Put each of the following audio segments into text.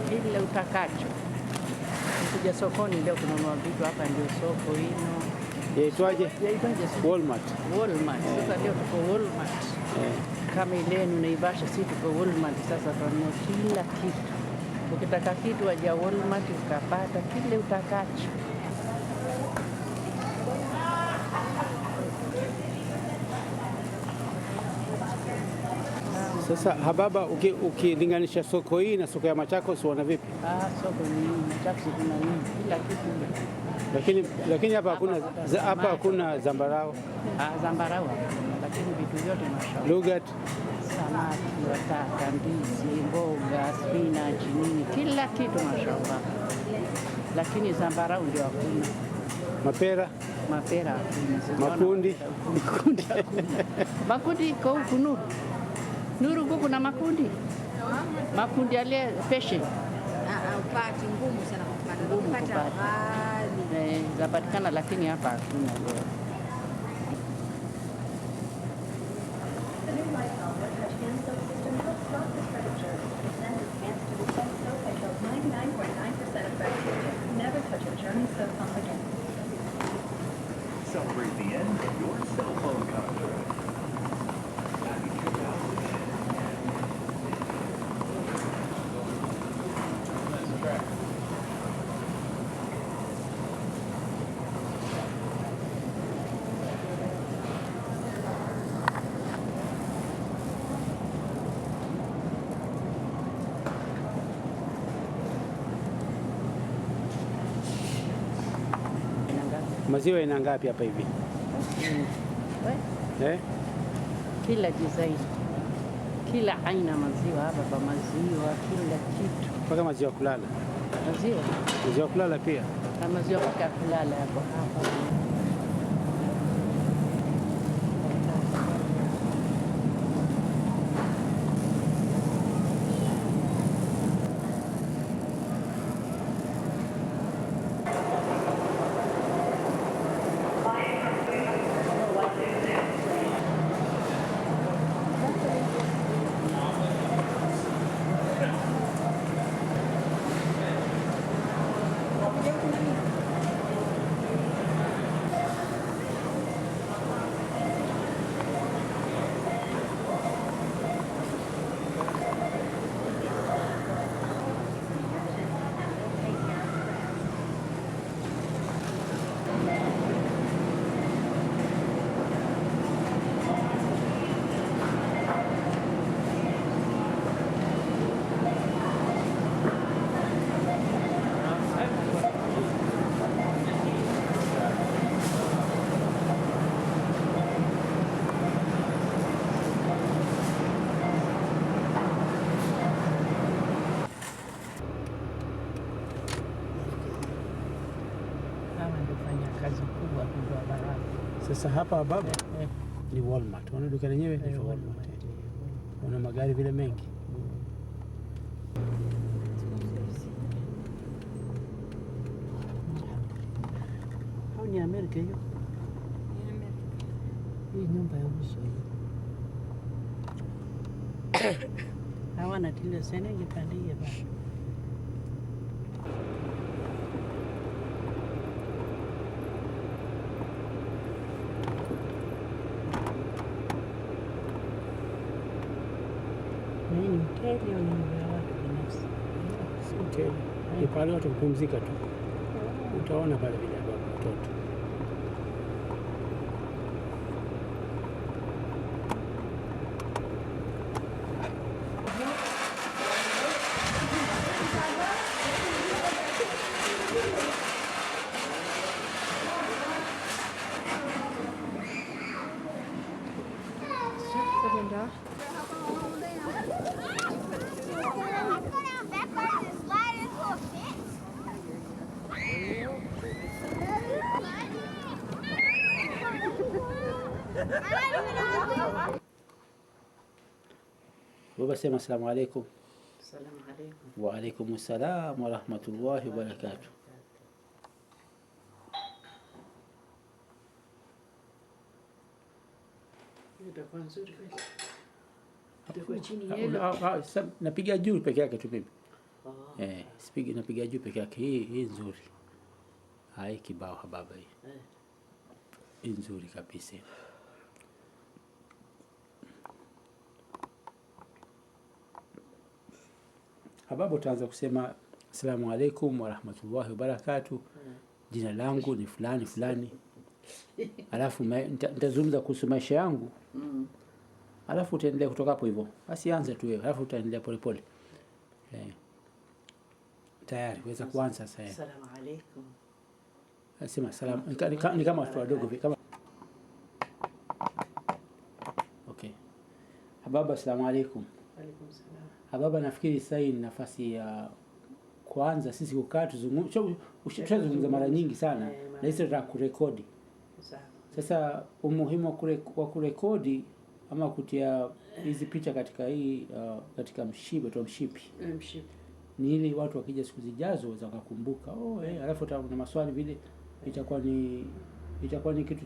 Kile utakacho. Ukija sokoni leo kununua vitu hapa ndio soko hino. Yaitwaje? Walmart. Walmart. Sasa leo tuko Walmart. Kama ile Naivasha sisi tuko Walmart sasa tunanunua kila kitu. Ukitaka kitu aje Walmart ukapata kile utakacho. Sasa Hababa, ukilinganisha soko hii na soko ya Machakos unaona vipi? Soko ni Machakos kuna nini? Kila kitu. Lakini hapa hakuna zambarau. Zambarau lakini vitu vyote mashallah. Lugat, samaki, wataka, ndizi, mboga, spinach, nini, kila kitu mashallah. Lakini zambarau ndio hakuna. Mapera hakuna. Makundi hakuna. Makundi iko huku Nuru huku na makundi yale peshe upati ngumu sana kupata ghali. Zapatikana lakini hapa hakuna leo. Celebrate the end of your cell phone contract. maziwa ina ngapi hapa hivi? Kila design, kila aina maziwa hapa, maziwa kila kitu, mpaka maziwa kulala. Maziwa kulala pia, na maziwa mpaka kulala hapo hapa. Sasa hapa baba ni Walmart. Wana duka lenyewe ni Walmart. Wana magari vile mengi. Hao ni Amerika hiyo. Hii nyumba ya uso hii. Hawana tile sana jipandie baba. Ni hoteli au nyumba ya watu binafsi? Si hoteli. Ni pale watu kupumzika tu. Utaona pale vile watoto. Baba sema asalamu alaykum. Asalamu alaykum. Wa alaykum assalam wa rahmatullahi wa barakatuh. Itakuwa nzuri kweli. Kwa chini yelo. Napiga juu peke yake tu mimi. Sipigi, napiga juu peke yake. Hii nzuri. Hai kibao Hababa hii. Hii nzuri kabisa. Hababa utaanza kusema Assalamu alaikum wa rahmatullahi wa barakatuh. Jina langu ni fulani fulani. Alafu nitazungumza kuhusu maisha yangu. Alafu utaendelea kutoka hapo hivyo. Basi anza tu wewe, alafu utaendelea pole pole. Tayari weza kuanza sasa. Assalamu alaikum. Sema salamu. Ni kama watu wadogo hivi kama. Okay. Hababa, assalamu alaikum. Alaikum salam. Hababa, nafikiri sasa hii ni nafasi ya kwanza sisi kukaa tuzungumze. Ushazungumza mara nyingi sana na hizo za kurekodi. Sasa umuhimu wa kurekodi ama kutia hizi picha katika hii katika mshipi ni ili watu wakija siku zijazo waweza kukumbuka. Alafu na maswali vile itakuwa ni kitu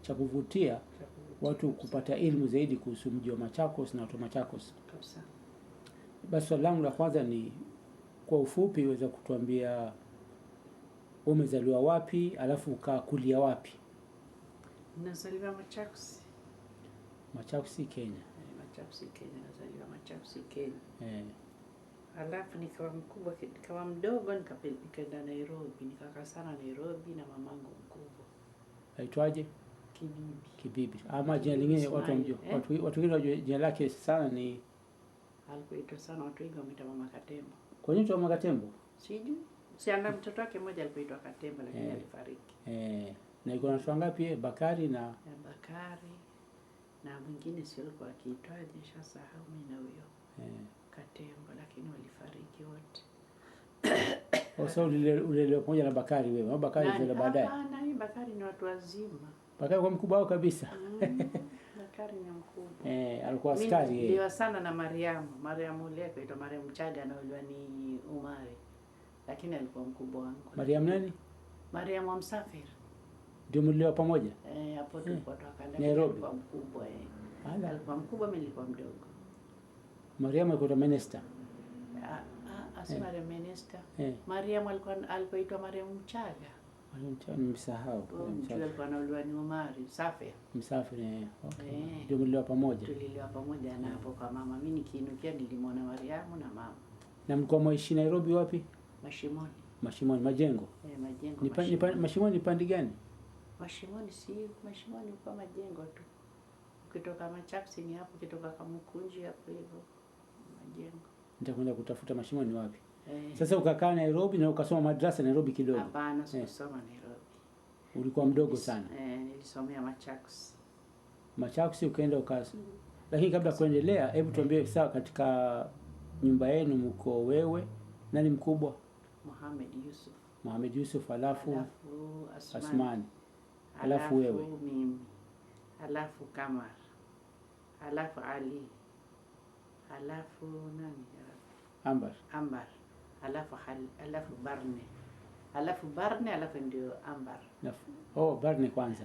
cha kuvutia watu kupata elimu zaidi kuhusu mji wa Machakos na watu wa Machakos. Kabisa. Basi swali langu la kwanza ni kwa ufupi uweza kutuambia umezaliwa wapi, alafu ukakulia wapi? Nazaliwa Machakos. Machakos Kenya. Machakos Kenya, nazaliwa Machakos Kenya. Alafu nikawa mdogo nikaenda Nairobi, nikakaa sana Nairobi na mamangu mkubwa. Aitwaje? Kibibi. Ama jina lingine watu wamjua. Watu wengine wajua jina lake sana ni alikuitwa sana watu wengi wameita Mama Katembo. Kwa nini Mama Katembo? Sijui. Ana mtoto wake mmoja alikuitwa Katembo lakini alifariki. Na iko na watu wangapi? Bakari na Bakari na mwingine sio alikuwa akiitwaje, nishasahau mimi na huyo. Katembo lakini walifariki wote. Sasa ulilelewa pamoja na Bakari wewe. Au Bakari zile baadaye? Hapana, hii Bakari ni watu wazima. Bakari kwa mkubwa wao kabisa. Bakari ni mkubwa. Alikuwa askari yeye. Ndio sana na Mariamu ile kaitwa Mariamu Chaga na yule ni Umari. Lakini alikuwa mkubwa wangu. Mariamu nani? Mariamu wa Msafiri. Ndio mlio pamoja? Hapo tulikuwa tukakanda Nairobi. Kwa mkubwa alikuwa mkubwa, mimi nilikuwa mdogo. Mariamu alikuwa minister. Mariamu minister. Mariamu alikuwa Mariamu Chaga. Nimesahau. Mtu alikuwa anaulwa ni Umari, Msafiri. Okay. Ndio mlio pamoja. Tulilelewa pamoja na hapo kwa mama. Mimi nikiinukia nilimwona Mariamu na mama. Na mlikuwa maishi Nairobi wapi? Mashimoni, Majengo. Majengo. Mashimoni pande gani? Mashimoni kwa Majengo tu. Ukitoka Machakos ni hapo, ukitoka Kamukunji hapo hivyo. Majengo. Nitakwenda kutafuta Mashimoni wapi? Sasa ukakaa Nairobi na ukasoma madrasa Nairobi kidogo? Hapana, sikusoma Nairobi. Ulikuwa mdogo sana? Nilisomea Machakos. Machakos ukaenda Lakini kabla kuendelea, hebu tuambie sawa, katika nyumba yenu mko wewe, nani mkubwa? Mohamed Yusuf, alafu Asmani. Alafu wewe. Mimi. Alafu Kamar. Alafu Ali. Alafu nani? Ambar. Alafu Barne, alafu ndio Ambar. Barne kwanza.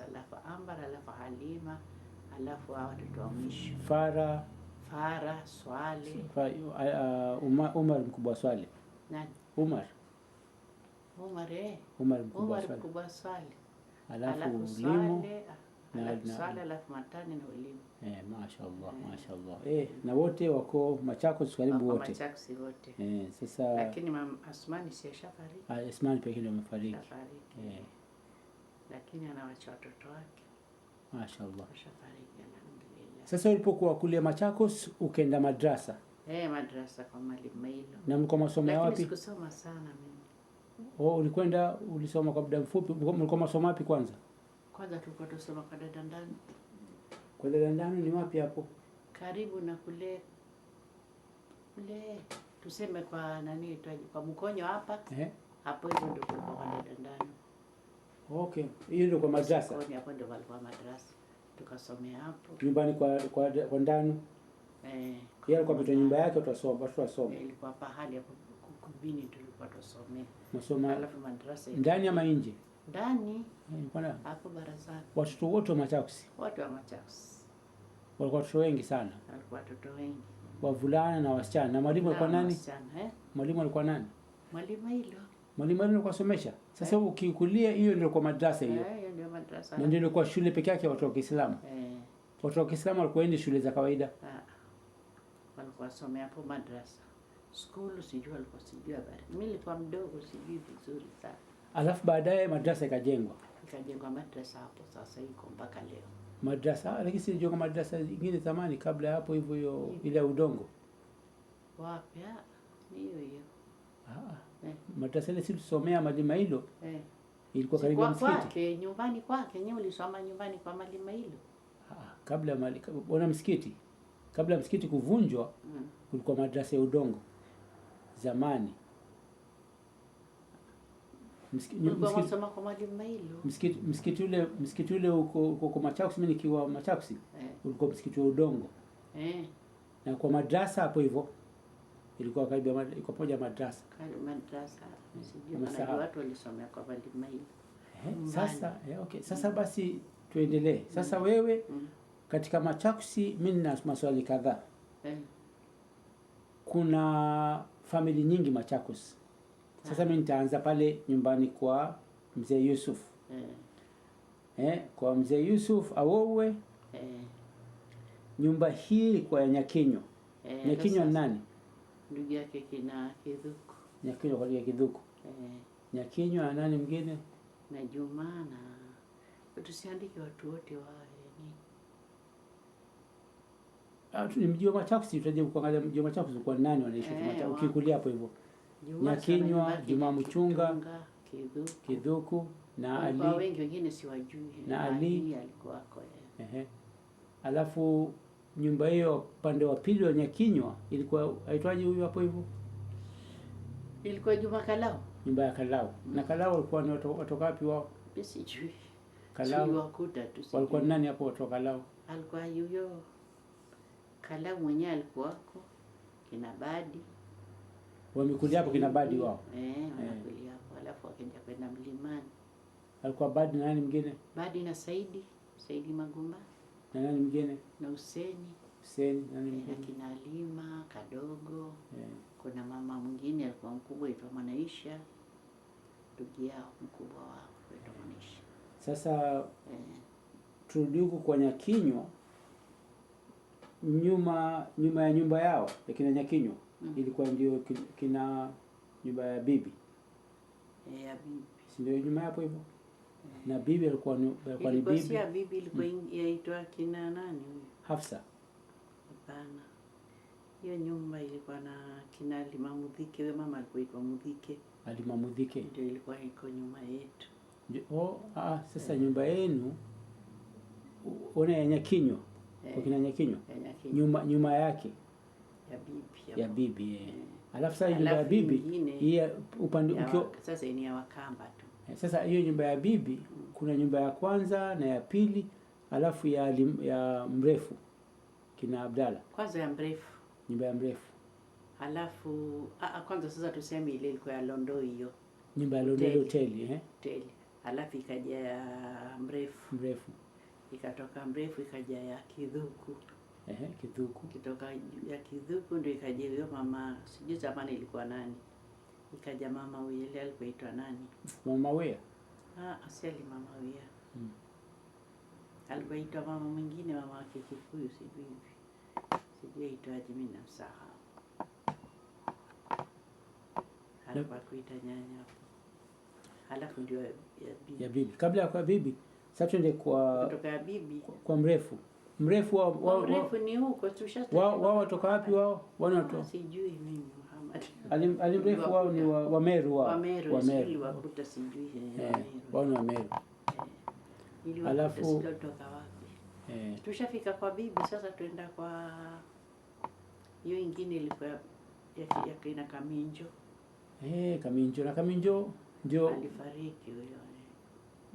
Alafu Ambar, alafu Halima, alafu watoto wa mwisho. Farah, Swale. Umar mkubwa Swale. Nani? Umar mkubwa Swale. Alafu Limo. Swale, alafu Matani na Ulimo. Mashaallah. Na wote wako Machakos karibu wote. Machakos wote. Sasa lakini Asmani si ashafariki. Asmani pekee ndio amefariki. Lakini anawacha watoto wake. Mashaallah. Ashafariki alhamdulillah. Sasa ulipokuwa kule Machakos ukaenda madrasa? Madrasa kwa Mwalimu Mailo. Na mlikuwa masomea wapi? Lakini sikusoma sana mimi. Ulisoma kwa muda mfupi. Mlikuwa masoma wapi kwanza? Kwanza tulikuwa tusoma kwa dada ndani. Kwa dada ndani ni wapi hapo? Karibu na kule tuseme kwa nani kwa Mkonyo hapa. Hapo hizo ndio kwa dada ndani. Okay. Hiyo ndio kwa madrasa. Hapo ndio walikuwa madrasa. Tukasomea hapo. Nyumbani kwa ndani. Yeye alikuwa kwa nyumba yake tutasoma. Ilikuwa pahali hapo kubini tulikuwa tusomea. Masoma alafu madrasa ndani ama nje? Ndani. Hapo barazani. Watoto wote wa Machakos. Watu wa Machakos. Walikuwa watoto wengi sana. Walikuwa watoto wengi. Wavulana na wasichana. Na mwalimu alikuwa nani? Wasichana, Mwalimu alikuwa nani? Mwalimu hilo. Mwalimu alikuwa somesha. Sasa ukikulia hiyo ndio kwa madrasa hiyo. Hiyo ndio madrasa. Na ndio ilikuwa shule pekee yake watu wa Kiislamu. Watu wa Kiislamu walikuwa endi shule za kawaida. Walikuwa somea hapo madrasa. Skulu sijui walikuwa sijui habari. Mimi nilikuwa mdogo sijui vizuri sana. Alafu baadaye madrasa ikajengwa. Ikajengwa madrasa hapo sasa iko mpaka leo. Madrasa lakini si ndio madrasa nyingine zamani kabla hapo hivyo hiyo ile udongo. Wapi? Ni hiyo. Madrasa ile si tusomea Malima hilo. Ilikuwa karibu na msikiti. Kwake nyumbani kwake, nyewe ulisoma nyumbani kwa Malima hilo. Kabla ona msikiti. Kabla msikiti kuvunjwa kulikuwa madrasa ya udongo zamani. Msikiti ule uko Machakos, mimi nikiwa Machakos ulikuwa msikiti wa udongo. Na kwa madrasa hapo hivyo ilikuwa karibu iko moja madrasa. Madrasa sijui watu walisomea kwa Malima hilo. Sasa okay, sasa basi tuendelee. Sasa wewe katika Machakos mimi nina maswali kadhaa. Kuna famili nyingi Machakos. Sasa mimi nitaanza pale nyumbani kwa Mzee Yusuf. Kwa Mzee Yusuf Awowe. Nyumba hii kwa ya Nyakinyo. Nyakinyo nani? Ndugu yake kina Kidhuku. Nyakinyo kwa Kidhuku. Nyakinyo na nani mwingine? Na Juma na tusiandike watu wote wa ni mji wa Machakos, tutaje kuangalia mji wa Machakos kwa nani wanaishi Machakos. Ukikulia hapo hivyo. Nyakinywa, Juma Mchunga, Kidhuku na Ali. Kwa wengi wengine siwajui. Na Ali alikuwa kwa alafu nyumba hiyo upande wa pili wa Nyakinywa ilikuwa aitwaje huyu hapo hivyo? Ilikuwa Juma Kalao. Nyumba ya Kalao. Na Kalao walikuwa ni watu wapi wao? Sijui. Kalao wakuta tu. Walikuwa nani hapo watu wa Kalao? Alikuwa yuyo Kalao mwenyewe alikuwako kina Badi. Wamekulia hapo kina Badi wao. Wamekulia hapo alafu wakaenda kwenda mlimani. Alikuwa Badi na nani mwingine? Badi na Saidi Magumba. Na nani mwingine? Na Huseni na nani mwingine? Na kina Lima Kadogo. Kuna mama mwingine alikuwa mkubwa aitwa Mwanaisha. Ndugu yao mkubwa wao aitwa Mwanaisha. Sasa turudi huko kwa Nyakinywa. Nyuma ya nyumba yao ya kina Nyakinywa ilikuwa ndio kina nyumba ya bibi. Ya bibi. Si ndio nyuma hapo hivyo? Na bibi alikuwa ni bibi. Si ya bibi ilikuwa inaitwa kina nani huyo? Hafsa. Hapana. Hiyo nyumba ilikuwa na kina Halima Mudhike, wewe mama alikuwa iko Mudhike. Halima Mudhike. Ndio ilikuwa iko nyuma yetu. Sasa nyumba yenu ona ya Nyakinywa. Kwa kina Nyakinywa. Nyuma yake ya bibi. Alafu sasa nyumba ya bibi hii upande ukio sasa ni ya Wakamba tu. Sasa hiyo nyumba ya bibi kuna nyumba ya kwanza na ya pili, alafu ya mrefu kina Abdalla. Kwanza ya mrefu. Nyumba ya mrefu. Alafu kwanza sasa tuseme ile ilikuwa ya Londo hiyo. Nyumba ya Londo hoteli Hoteli. Alafu ikaja ya mrefu. Ikatoka mrefu ikaja ya Kidhuku. Kidhuku. Kitoka ya Kidhuku ndio ikaja hiyo mama, sijui zamani ilikuwa nani. Ikaja mama huyo ile alikuitwa nani? Mama Wea. Asili mama Wea. Alikuitwa mama mwingine, mama wake Kikuyu sijui. Sijui aitwaje, mimi namsahau. Alikuwa kuita nyanya hapo. Halafu ndio ya bibi. Kabla ya kwa bibi, sasa tuende kwa kutoka ya bibi kwa mrefu. Mrefu mrefu ni huko tushatoka. Wao watoka wapi wao? Wanato. Sijui mimi Muhammad. Alimrefu wao ni wa Meru wao. Wa Meru wakuta sijui wao ni wa Meru. Alafu kutoka wapi? Tushafika kwa bibi, sasa tuenda kwa hiyo ingine ilikuwa ya kina Kaminjo. Kaminjo na Kaminjo ndio alifariki huyo.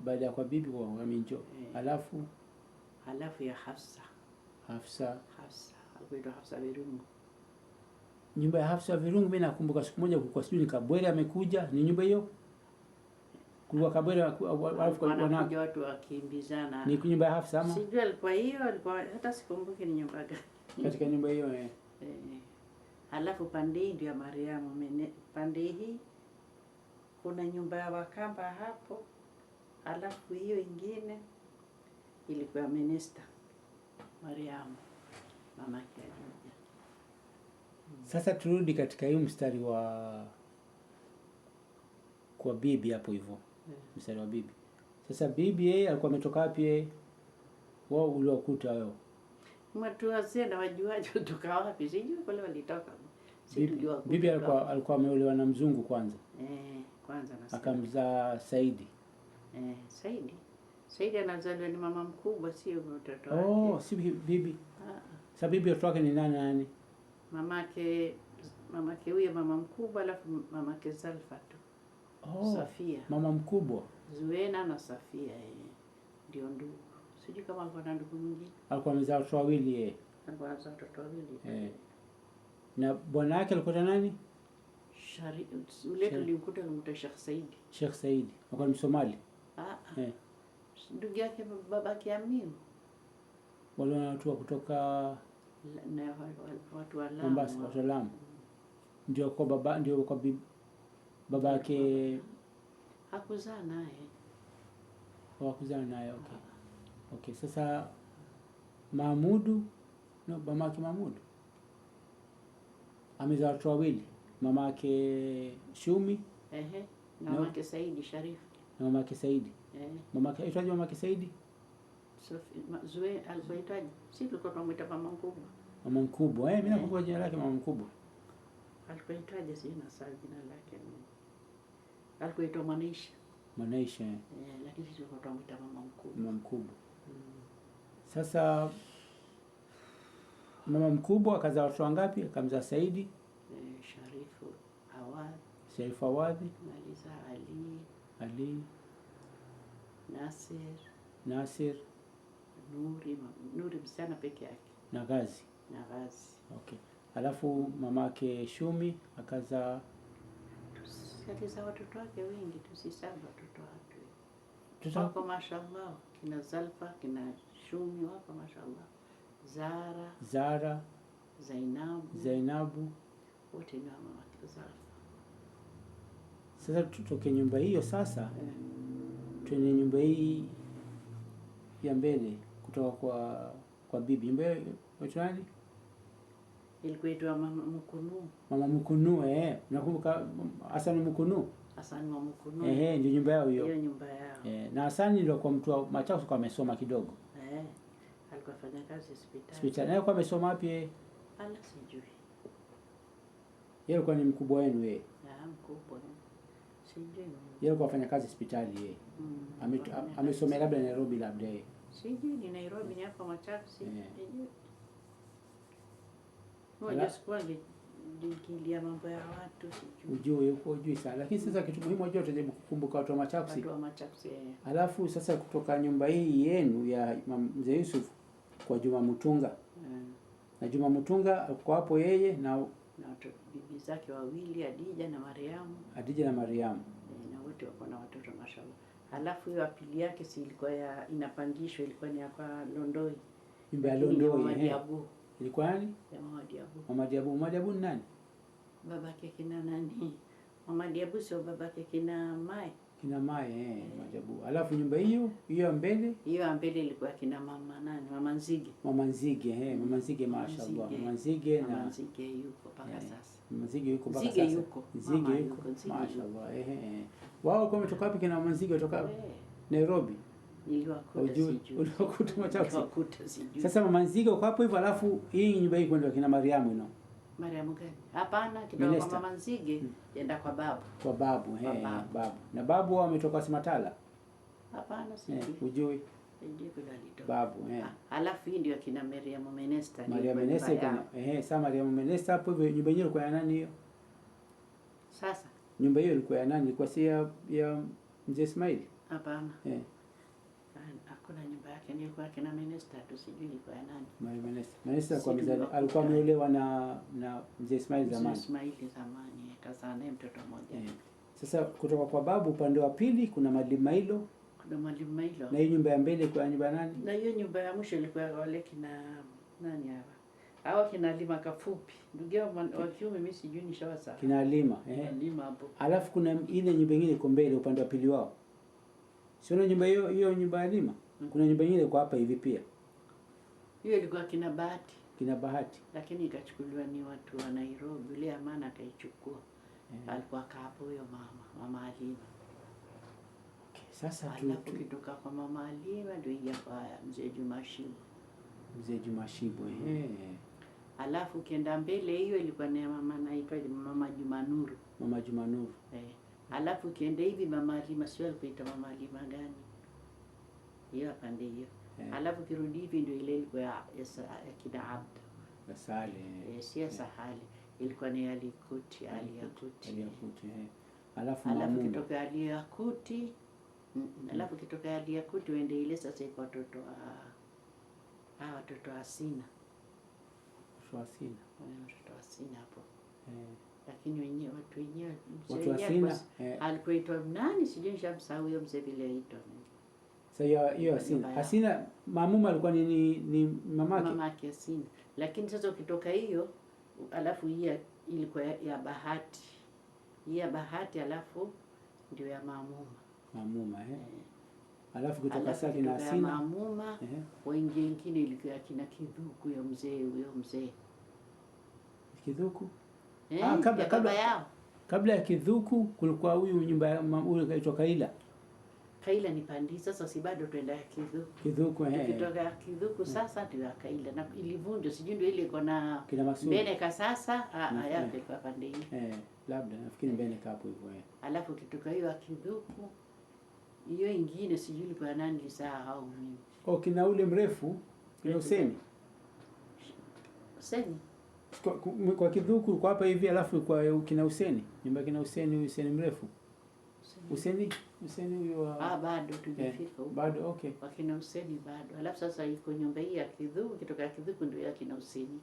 Baada ya kwa bibi kwa Kaminjo. Alafu ya Hafsa. Alikuwa Hafsa Virungu. Nyumba ya Hafsa Virungu mimi nakumbuka siku moja kwa sijui Kabwere amekuja, ni nyumba hiyo? kulikuwa kabila alafu wanakuja watu wakimbizana. Ni nyumba ya Hafsa ama? Sijui alikuwa hiyo, alikuwa hata sikumbuki ni nyumba gani. Katika nyumba hiyo Halafu pande hii ndio ya Mariamu, pande hii kuna nyumba ya Wakamba hapo. Halafu hiyo ingine ilikuwa Minister Mariamu, mama yake. Sasa turudi katika hiyo mstari kwa bibi hapo hivyo. Mstari wa bibi. Sasa bibi yeye alikuwa ametoka wapi yeye? Wao uliokuta wao. Watu wazee na wajuaji kutoka wapi? Sijui kule walitoka. Bibi alikuwa ameolewa na mzungu kwanza. Kwanza na akamzaa Saidi. Saidi anazaliwa ni mama mkubwa, sio mtoto wake. Si bibi. Sasa bibi watoto wake ni nani? Mamake huyo mama mkubwa, alafu mamake Zalfa tu. Safia. Mama mkubwa. Zuena na Safia ndio ndugu. Sijui kama alikuwa na ndugu mwingine. Alikuwa amezaa watoto wawili yeye. Alikuwa amezaa watoto wawili. Na bwana yake alikuwa nani? Ule tulimkuta alimkuta Sheikh Saidi. Sheikh Saidi. Alikuwa ni Somali. Ndugu yake babake Aminu. Wale watu kutoka watu wa Lamu. Mombasa, watu wa Lamu. Ndio kwa babake hakuzaa naye. Hawakuzaa naye, okay. Okay, sasa Mahmudu mamake Mahmudu amezaa watoto wawili, mamake Shumi na mamake Saidi Sharif. Na mamake Saidi. Mamake aitwaje mamake Saidi? Zue alikuitwaje? Si tulikuwa tunamuita mama mkubwa. Mama mkubwa. Mimi nakumbuka jina lake mama mkubwa. Alikuitwaje sina sawa jina lake. Alikuitwa Mwanaisha. Mwanaisha. Lakini sisi tulikuwa tunamuita mama mkubwa. Mama mkubwa. Sasa mama mkubwa akazaa watoto wangapi? Akamzaa Saidi, Sharifu Awadhi, Ali, Nasir, Nuri msichana peke yake, na Ghazi. Okay. Alafu mamake Shumi akazaa watoto wake wengi, tusisaba watoto wake. Wako mashallah, kina Zalfa, kina Shumi wako mashallah. Zara, Zainabu wote ni mama wa Zalfa. Sasa tutoke nyumba hiyo sasa. Tuende nyumba hii ya mbele kutoka kwa bibi. Nyumba hiyo nani? Ilikuwa mama Mukunu. Mama Mukunu, nakumbuka Hassan Mukunu. Hassan wa Mukunu. Ndio nyumba yao hiyo. Hiyo nyumba yao. Na Hassan ndio kwa mtu wa Machakos, kwa amesoma kidogo. Alikuwa fanya kazi hospitali. Hospitali. Naye kwa amesoma wapi yeye? Sijui. Yeye alikuwa ni mkubwa wenu yeye? Mkubwa. Sijui. Yeye alikuwa afanya kazi hospitali yeye. Amesomea labda Nairobi labda yeye. Sijui ni Nairobi ni hapa Machakos. Sijui. Moja sikuwa nikiingilia mambo ya watu sijui. Ujui sana. Lakini sasa kitu muhimu unajua tutajaribu kukumbuka watu wa Machakos. Watu wa Machakos. Alafu sasa kutoka nyumba hii yenu ya Mzee Yusuf kwa Juma Mutunga. Na Juma Mutunga alikuwa hapo yeye na bibi zake wawili, Adija na Mariamu. Na wote wako na watoto mashallah. Alafu hiyo pili yake si ilikuwa inapangishwa, ilikuwa ni kwa Londoi. Nyumba ya Londoi. Ilikuwa nani? Ya Mama Diabu. Mama Diabu ni nani? Babake kina nani? Mama Diabu sio babake kina Mai. Mama Diabu. Alafu nyumba hiyo mbele? Hiyo mbele ilikuwa kina mama nani? Mama Nzige. Mama Nzige mashallah. Mama Nzige yuko mpaka sasa. Mama Nzige yuko mpaka sasa. Nzige yuko. Mashallah. Wao kwa umetoka wapi kina Mama Nzige kutoka Nairobi? Uliokuta Machakos. Sasa Mama Nzige uko hapo hivyo, alafu hii nyumba hii kwenda kina Mariamu ino. Mariamu gani? Hapana, kidogo kwa Mama Nzige yenda kwa babu. Kwa babu, babu. Na babu wao ametoka Simatala? Hapana, sijui. Ujui? Ndio alitoka. Babu, Alafu hii ndio kina Mariamu Menesta. Sasa Mariamu Menesta hapo hivyo nyumba yenyewe ilikuwa ya nani hiyo? Sasa nyumba hiyo ilikuwa ya nani? Ilikuwa si ya Mzee Ismail? Hapana. Hakuna nyumba yake, ni kwa kina Menesta tu, sijui ilikuwa ya nani. Menesta kwa mzee alikuwa ameolewa na Mzee Ismail zamani. Ismail zamani kazaa naye mtoto mmoja. Sasa kutoka kwa babu upande wa pili kuna Mwalimu Mailo. Kuna Mwalimu Mailo. Na hiyo nyumba ya mbele kwa nyumba nani? Na hiyo nyumba ya mwisho ilikuwa wale kina nani hawa? Hawa kina Lima Kafupi. Ndugu yao wa kiume mimi sijui nishawasa. Kina Lima, Lima hapo. Alafu kuna ile nyumba nyingine iko mbele upande wa pili wao. Sio nyumba hiyo nyumba ya Lima. Kuna nyumba nyingine kwa hapa hivi pia. Hiyo ilikuwa kina Bahati. Kina Bahati. Lakini ikachukuliwa ni watu wa Nairobi. Yule Amana akaichukua. Alikuwa hapo huyo mama Halima. Sasa tukitoka kwa mama Halima ndio ingia kwa mzee Juma Shibo. Mzee Juma Shibo, Alafu ukienda mbele hiyo ilikuwa ni mama anaitwa Mama Juma Nuru. Mama Juma Nuru. Alafu ukienda hivi mama Halima sio alikuita mama Halima gani? Hiyo pande hiyo. Alafu kirudi hivi ndio ile ilikuwa ya kina Abd. Basale. Si Sahali. Ilikuwa ni Alikuti. Alafu kitoka Aliyakuti. Alafu kitoka Aliyakuti uende ile sasa iko watoto wa Sina. Watoto wa Sina hapo. Lakini wenyewe watu wa Sina alikuitwa nani sijui nishamsahau huyo mzee vile aitwa. Sasa hiyo Hasina Mamuma alikuwa ni mamake. Mamake Hasina. Lakini sasa ukitoka hiyo alafu hii ilikuwa ya Bahati. Hii ya Bahati alafu ndio ya Mamuma. Alafu kutoka sasa kina Hasina Mamuma wengine ilikuwa kina Kidhuku huyo mzee. Kidhuku? Kabla ya Kidhuku kulikuwa huyu nyumba huyu kaitwa Kaila. Kaila ni pandi sasa si bado tuenda Kidhuku. Kidhuku Tukitoka Kidhuku sasa ndio ya Kaila na ilivunjwa sijui ndio ile iko na Beneka sasa yake kwa pande hii. Labda nafikiri Beneka hapo hivyo. Alafu kitoka hiyo ya Kidhuku hiyo ingine sijui ilikuwa nani lisahau mimi. Kina ule mrefu kina Huseni. Kwa Kidhuku kwa hapa hivi alafu kwa kina Huseni. Nyumba kina Huseni mrefu. Huseni huyo bado tujafika huko. Bado okay. Kwa kina Huseni bado. Alafu sasa iko nyumba hii ya Kidhuku kitoka Kidhuku ndio ya kina Huseni.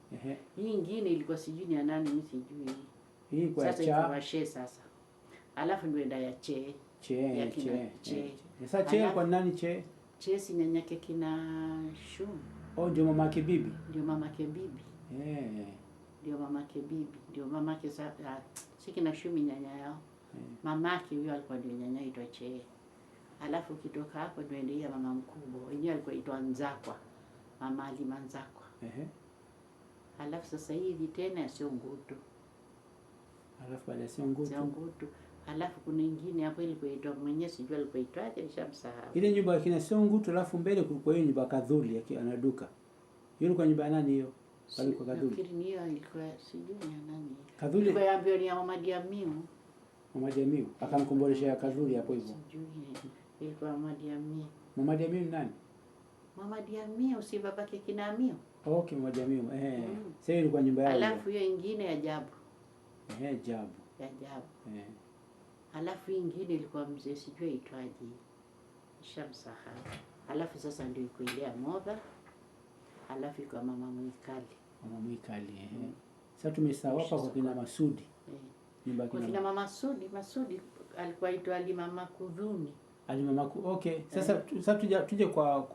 Hii nyingine ilikuwa sijui ni ya nani mimi sijui. Hii kwa sasa iko washe sasa. Alafu ndio enda ya Che. Sasa Che kwa nani Che? Che si nyanyake kina Shum. Ndio mamake bibi. Ndio mamake bibi. Ndio mamake sasa si kina Shumi nyanya yao. Mamake huyo alikuwa ndio nyanya aitwa Che. Alafu kitoka hapo ndio endelea mama mkubwa. Wenyewe alikuwa aitwa Nzakwa. Mama Halima Nzakwa. Alafu sasa hivi tena sio Ngutu. Alafu baada sio Ngutu. Alafu kuna nyingine hapo ilikuwa aitwa mwenyewe sijui alikuwa aitwaje nishamsahau. Ile nyumba ya kina sio Ngutu alafu mbele kulikuwa hiyo nyumba Kadhuli ana duka. Hiyo ilikuwa nyumba ya nani hiyo? Alikuwa Kadhuli. Nafikiri ni hiyo ilikuwa sijui ni nani. Kadhuli. Ilikuwa yaambiwa ni ya Mama Diamiu. Mama Diamiu akamkombolesha Kadhuli hapo hivyo. Sijui ilikuwa Mama Diamiu. Mama Diamiu ni nani? Mama Diamiu si babake kina Amiu. Okay, Mama Diamiu. Sasa hiyo ilikuwa nyumba yao. Alafu hiyo nyingine ya Jabu. Jabu. Alafu nyingine ilikuwa mzee sijui aitwaje. Nishamsahau. Alafu sasa ndio iko ile ya Modha. Alafu iko Mama Mwikali. Sasa tumesahau hapa kwa kina Masudi. Kwa kina Mama Masudi alikuwa aitwa Alimama Kudhuni. Okay. Sasa tuje kwa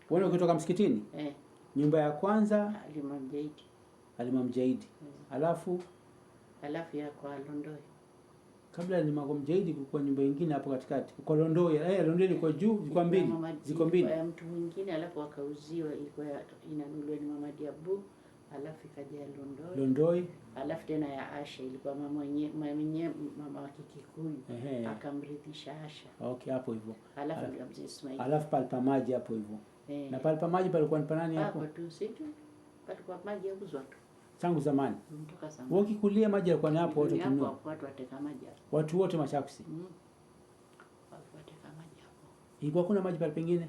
wale kutoka msikitini. Nyumba ya kwanza Alimam Jaidi. Alafu ya kwa Londoi. Kabla ya Alimam Jaidi kulikuwa nyumba nyingine hapo katikati. Kwa Londoi. Londoi ilikuwa juu, ziko mbili. Kwa mtu mwingine alafu akauziwa ilikuwa inanunuliwa ni Mama Diabu. Alafu ikaja Londoi. Alafu tena ya Asha ilikuwa mama wa Kikikuyu. Akamrithisha Asha. Okay, hapo hivyo. Alafu ndio mzee Ismail. Alafu palipa maji hapo hivyo. Na palipa maji palikuwa ni panani hapo? Hapo tu situ. Palikuwa maji yauzwa tu. Tangu zamani. Kutoka zamani. Ukikulia maji yalikuwa ni hapo watu kununua. Hapo watu wateka maji hapo. Watu wote Machakusi. Watu wateka maji hapo. Ilikuwa kuna maji pale pengine?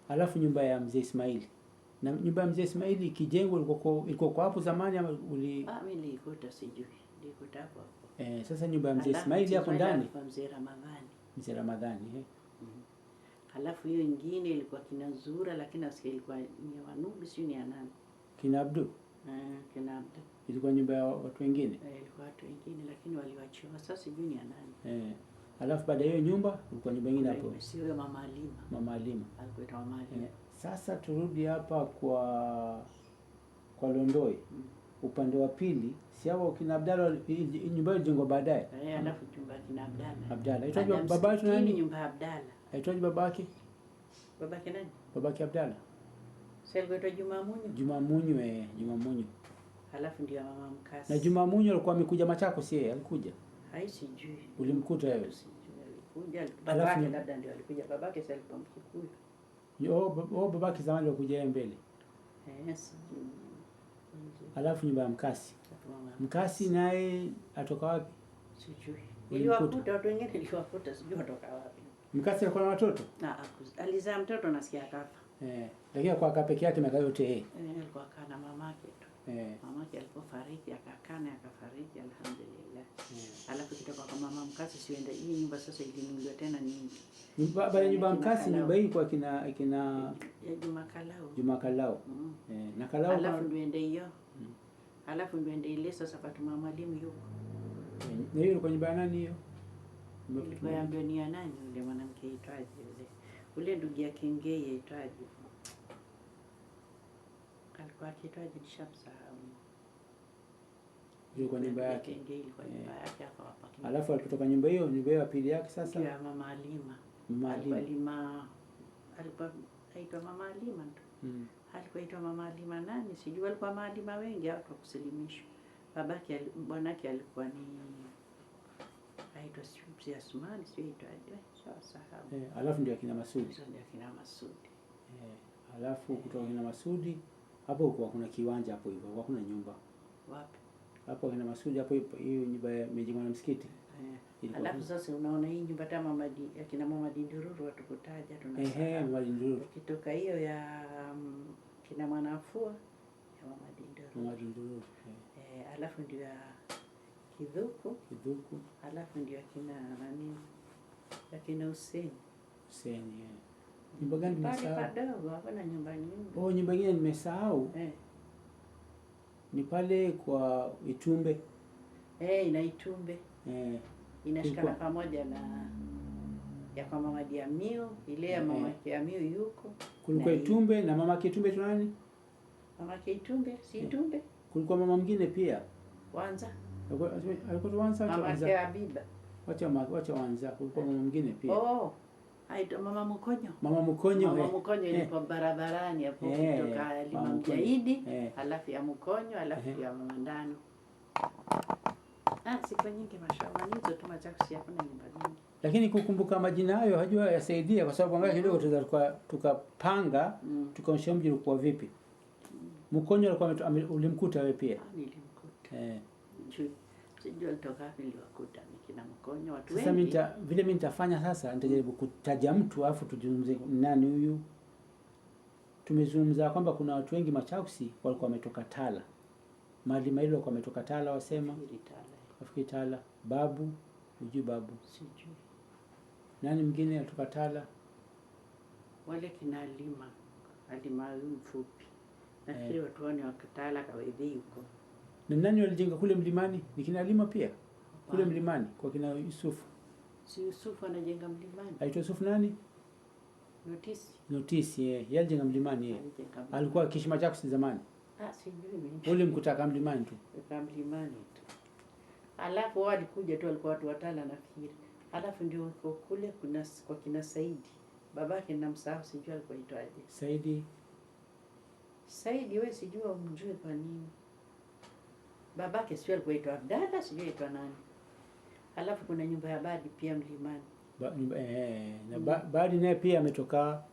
Alafu nyumba ya mzee Ismaili. Na nyumba ya mzee Ismaili kijengwa ilikuwa kwa hapo zamani ama mimi nilikuta sijui. Nilikuta hapo. Sasa nyumba ya mzee Ismaili hapo ndani kwa mzee Ramadhani. Alafu hiyo nyingine ilikuwa kina Zura lakini asikia ilikuwa ni Wanubi sio ni nani? Kina Abdu. kina Abda. Ilikuwa nyumba ya watu wengine? Ilikuwa watu wengine lakini waliwachiwa. Sasa sijui ni ya nani. Alafu baada ya hiyo nyumba ilikuwa nyumba nyingine hapo. Sio Mama Halima. Mama Halima. Alikuwa Mama Halima. Sasa turudi hapa kwa Londoi. Upande wa pili, si hao kina Abdalla nyumba ilijengwa baadaye. Alafu nyumba kina Abdalla. Abdalla. Aitwaje babake nani? Nyumba Abdalla. Aitwaje babake? Babake nani? Babake Abdalla. Sasa alikuwa Juma Munyu. Juma Munyu, Juma Munyu. Alafu ndio Mama Mkasi. Na Juma Munyu alikuwa amekuja Machakos yeye, alikuja. Sijui. Ulimkuta wewe? Alikuja. Babake labda ndio alikuja. Babake sasa alikuwa Mkikuyu. Babake zamani alikuja yeye mbele. Sijui. Alafu nyumba ya Mkasi. Mkasi naye atoka wapi? Sijui. Niliwakuta watu wengine niliwakuta sijui watoka wapi. Mkasi alikuwa na watoto? Alizaa mtoto nasikia akafa. Lakini kwa peke yake miaka yote yeye. Alikuwa kana mamake tu. Mamake alipofariki akakaa na akafariki alhamdulillah. Alafu kitoka kwa Mama Mkasi sienda hii nyumba sasa ilinunuliwa tena nyingi. Baada ya nyumba Mkasi nyumba hii kwa kina ya Juma Kalau. Juma Kalau. Na Kalau alafu ndio hiyo. Alafu ndio ile sasa Fatuma Mwalimu yuko. Na hiyo kwa nyumba nani hiyo? Ilikuwa ya ni ya nani yule mwanamke aitwaje yule? Ule ndugu ya Kengeye aitwaje? Alikuwa akiitwaje nishamsahau. Ilikuwa nyumba yake. Kengeye ilikuwa nyumba yake hapa. Alafu alipotoka nyumba hiyo ya pili yake sasa ya Mama Halima. Mama Halima. Alikuwa aitwa Mama Halima tu. Alikuwa aitwa Mama Halima nani? Sijui alikuwa Mama Halima wengi au kusilimishwa. Babake bwanake alikuwa ni aitwa Shuzi Asmani sio aitwaje? Sawa. Alafu ndio akina Masudi. Ndio akina Masudi. Alafu kutoka akina Masudi hapo kuna kiwanja hapo hivyo, hakuna nyumba. Wapi? Hapo akina Masudi hapo hiyo nyumba imejengwa na msikiti. Alafu sasa unaona hii nyumba kama akina Mama Dindururu watu kutaja tunasema. Mama Dindururu. Kitoka hiyo ya kina Mwanafua ya Mama Dindururu. Mama Dindururu. Alafu ndio ya Kidhuku. Alafu ndio akina nani? Akina Hussein. Nyumba gani nimesahau? Pale padogo hapana nyumba nyingi. Nyumba nyingine nimesahau. Ni pale kwa Itumbe. Ina Itumbe. Inashikana pamoja na ya kwa Mama Diamio, ile ya Mama Diamio yuko. Kulikuwa Itumbe na Mama Kitumbe tu nani? Mama Kitumbe, si Itumbe? Kulikuwa mama mwingine pia. Wanza. Alikuwa Wanza Mama Habiba. Wacha Wanza, kulikuwa mama mwingine pia. Aitwa Mama Mkonyo. Mama Mkonyo. Mama Mkonyo ilikuwa barabarani hapo kutoka Imam Jaidi, alafu ya Mkonyo, alafu ya Mama Ndano. Siku nyingi mashallah hizo tu Machakos hakuna nyumba nyingi. Lakini kukumbuka majina hayo hajua yasaidia kwa sababu angalia kidogo tukapanga tukaonyesha mji ulikuwa vipi. Mkonyo alikuwa ulimkuta wewe pia? Nilimkuta. Sijui alitoka wapi niliwakuta nikina Mkonyo watu wengi. Sasa mimi nitafanya sasa nitajaribu kutaja mtu afu tuzungumze nani huyu. Tumezungumza kwamba kuna watu wengi Machakos walikuwa wametoka Tala. Malima hilo walikuwa wametoka Tala wasema. Afikiri Tala. Babu, hujui Babu? Sijui. Nani mwingine alitoka Tala? Wale kina Halima mfupi. Nafikiri watu wao ni wa Tala Kawedhi huko. Na nani walijenga kule mlimani? Ni kina Halima pia? Kule mlimani kwa kina Yusufu. Si Yusufu anajenga mlimani. Aitwa Yusufu nani? Notisi yeye alijenga mlimani yeye. Alikuwa akiishi Machakos zamani. Sijui mimi. Ule mkutaka mlimani tu. Mlimani tu. Alafu wao walikuja tu walikuwa watu watala nafikiri. Alafu ndio kule kuna kwa kina Saidi. Babake namsahau sijui alikuwa aitwaje. Saidi wewe sijui umjue kwa nini. Babake sio alikuwa aitwa Abdalla sijui aitwa nani. Alafu kuna nyumba ya Badi pia mlimani. Badi naye pia ametoka.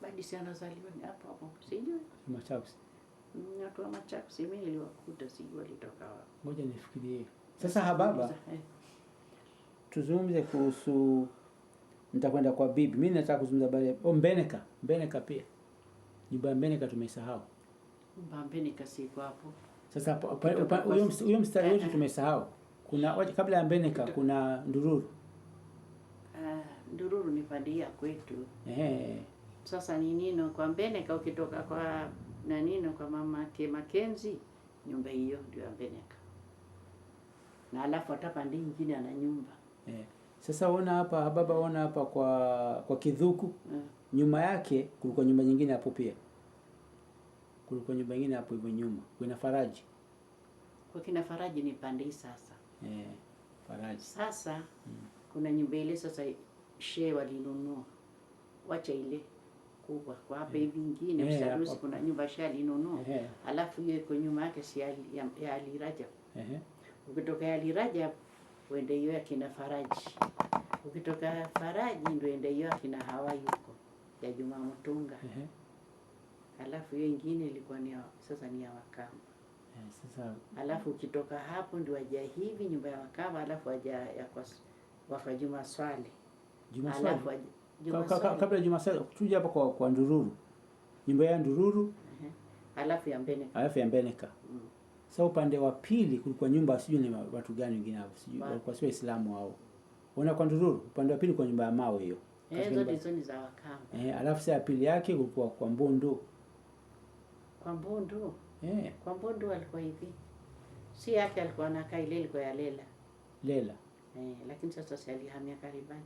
Badi si anazaliwa hapo sijui. Machakos. Watu wa Machakos mimi niliwakuta sijui walitoka wapi. Ngoja nifikirie. Sasa hababa. Tuzungumze kuhusu nitakwenda kwa bibi. Mimi nataka kuzungumza habari Mbeneka pia. Nyumba ya Mbeneka tumesahau. Nyumba ya Mbeneka siko hapo. Sasa huyo mstari wetu tumesahau. Kuna kabla ya Mbeneka kuna Ndururu. Ndururu ni pande ya kwetu. Sasa ni nino kwa Mbeneka ukitoka kwa Nanino kwa Mama Makenzi nyumba hiyo ndio ya Mbeneka. Na alafu hata pande nyingine ana nyumba. Sasa ona hapa baba, ona hapa kwa Kidhuku. Nyuma yake kulikuwa nyumba nyingine hapo pia. Kulikuwa nyumba nyingine hapo hivyo nyuma. Kuna Faraji. Kwa kina Faraji ni pande hii sasa. Faraji. Sasa kuna nyumba ile sasa shehe walinunua. Wacha ile kubwa kwa hapa hivi nyingine Msarusi kuna nyumba shehe alinunua. Alafu hiyo iko nyuma yake si ya Ali Rajab. Ukitoka ya Ali Rajab uende hiyo ya kina Faraji. Ukitoka Faraji ndio uende hiyo ya kina Hawai huko ya Juma Mutunga. Alafu hiyo nyingine ilikuwa ni sasa ni ya Wakamba. Sasa alafu ukitoka hapo ndio waja hivi nyumba ya Wakamba, alafu waja ya kwa Juma Swale. Juma Swale. Kabla Juma Swale tuje hapa kwa Ndururu. Nyumba ya Ndururu. Alafu ya Mbeneka. Alafu ya Mbeneka. Sasa upande wa pili kulikuwa nyumba sijui ni watu gani wengine hapo, sijui walikuwa sio Waislamu hao. Unaona kwa Ndururu upande wa pili kwa nyumba ya mawe hiyo. Zote hizo ni za Wakamba. Alafu sasa ya pili yake kulikuwa kwa Mbundu. Kwa Mbundu? Kwa Mbundu alikuwa hivi. Si yake alikuwa anakaa ile ilikuwa ya Lela. Lela. Lakini sasa si alihamia Karibani.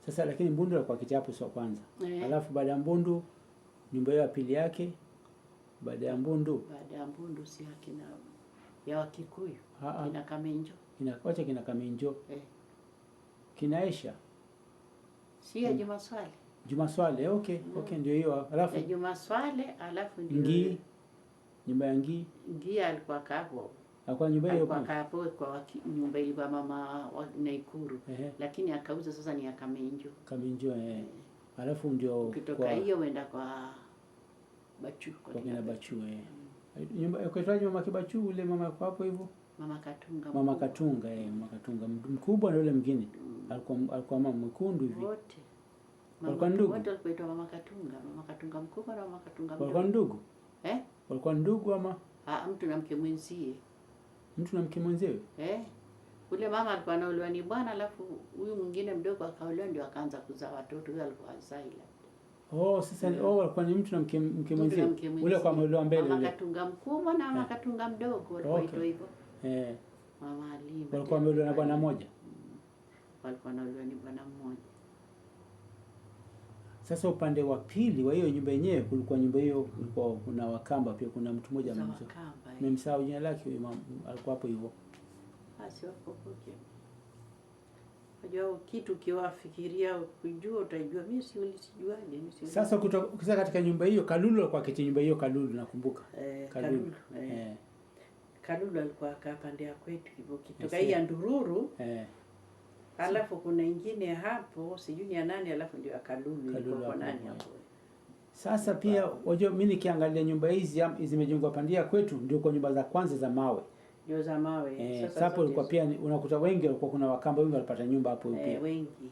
Sasa lakini Mbundu alikuwa kichapo sio kwanza. Alafu baada ya Mbundu nyumba ya pili yake baada ya Mbundu si yake na ya Wakikuyu. Kina Kamenjo. Kina Kamenjo. Kinaisha. Si ya Juma Swale. Juma Swale, okay, ndio hiyo. Alafu ya Juma Swale, alafu ndio Ngii. Nyumba ya Ngii. Ngii alikuwa hapo. Alikuwa nyumba hiyo kwa hapo kwa nyumba ile kwa mama Naikuru. Lakini akauza sasa ni ya Kamenjo. Kamenjo Alafu ndio kutoka hiyo wenda kwa Bachu kwa kina Bachu Nyumba kwa mama Kibachu ule mama kwa hapo hivyo. Mama Katunga. Mama Katunga mkubwa na yule mwingine. Alikuwa mama mwekundu hivi. Wote. Walikuwa ndugu. Wote walikuwa Mama Katunga mkubwa na Mama Katunga mdogo. Walikuwa ndugu? Walikuwa ndugu ama? Mtu na mke mwenzie. Mtu na mke mwenzie? Ule mama alikuwa anaolewa ni bwana, alafu huyu mwingine mdogo akaolewa ndio akaanza kuzaa watoto. Huyo alikuwa Zaila. Sasa walikuwa ni mtu na mke mwenzie. Ule kwa ameolewa mbele Mama Katunga mkubwa na Mama Katunga mdogo walikuwa hivyo. Mama Ali. Walikuwa wameolewa na bwana mmoja. Walikuwa wanaolewa ni bwana mmoja. Sasa upande wa pili wa hiyo nyumba yenyewe kulikuwa nyumba hiyo kulikuwa kuna Wakamba pia, kuna mtu mmoja nimemsahau jina lake, alikuwa hapo hivyo. Basi wapopoke. Unajua kitu kiwafikiria kujua utajua, mimi sijuaje. Sasa ukisa katika nyumba hiyo Kalulu alikuwa kiti nyumba hiyo Kalulu nakumbuka. Kalulu. Kalulu alikuwa akaa pande ya kwetu hivyo kitoka hii ya Ndururu. Alafu kuna ingine hapo sijui ni nani, alafu ndio Kalulu ilikuwa nani hapo. Sasa pia unajua mimi nikiangalia nyumba hizi zimejengwa pandia kwetu ndio kwa nyumba za kwanza za mawe. Ndio za mawe. Sasa hapo ilikuwa pia unakuta wengi walikuwa kuna Wakamba wengi walipata nyumba hapo pia. Wengi.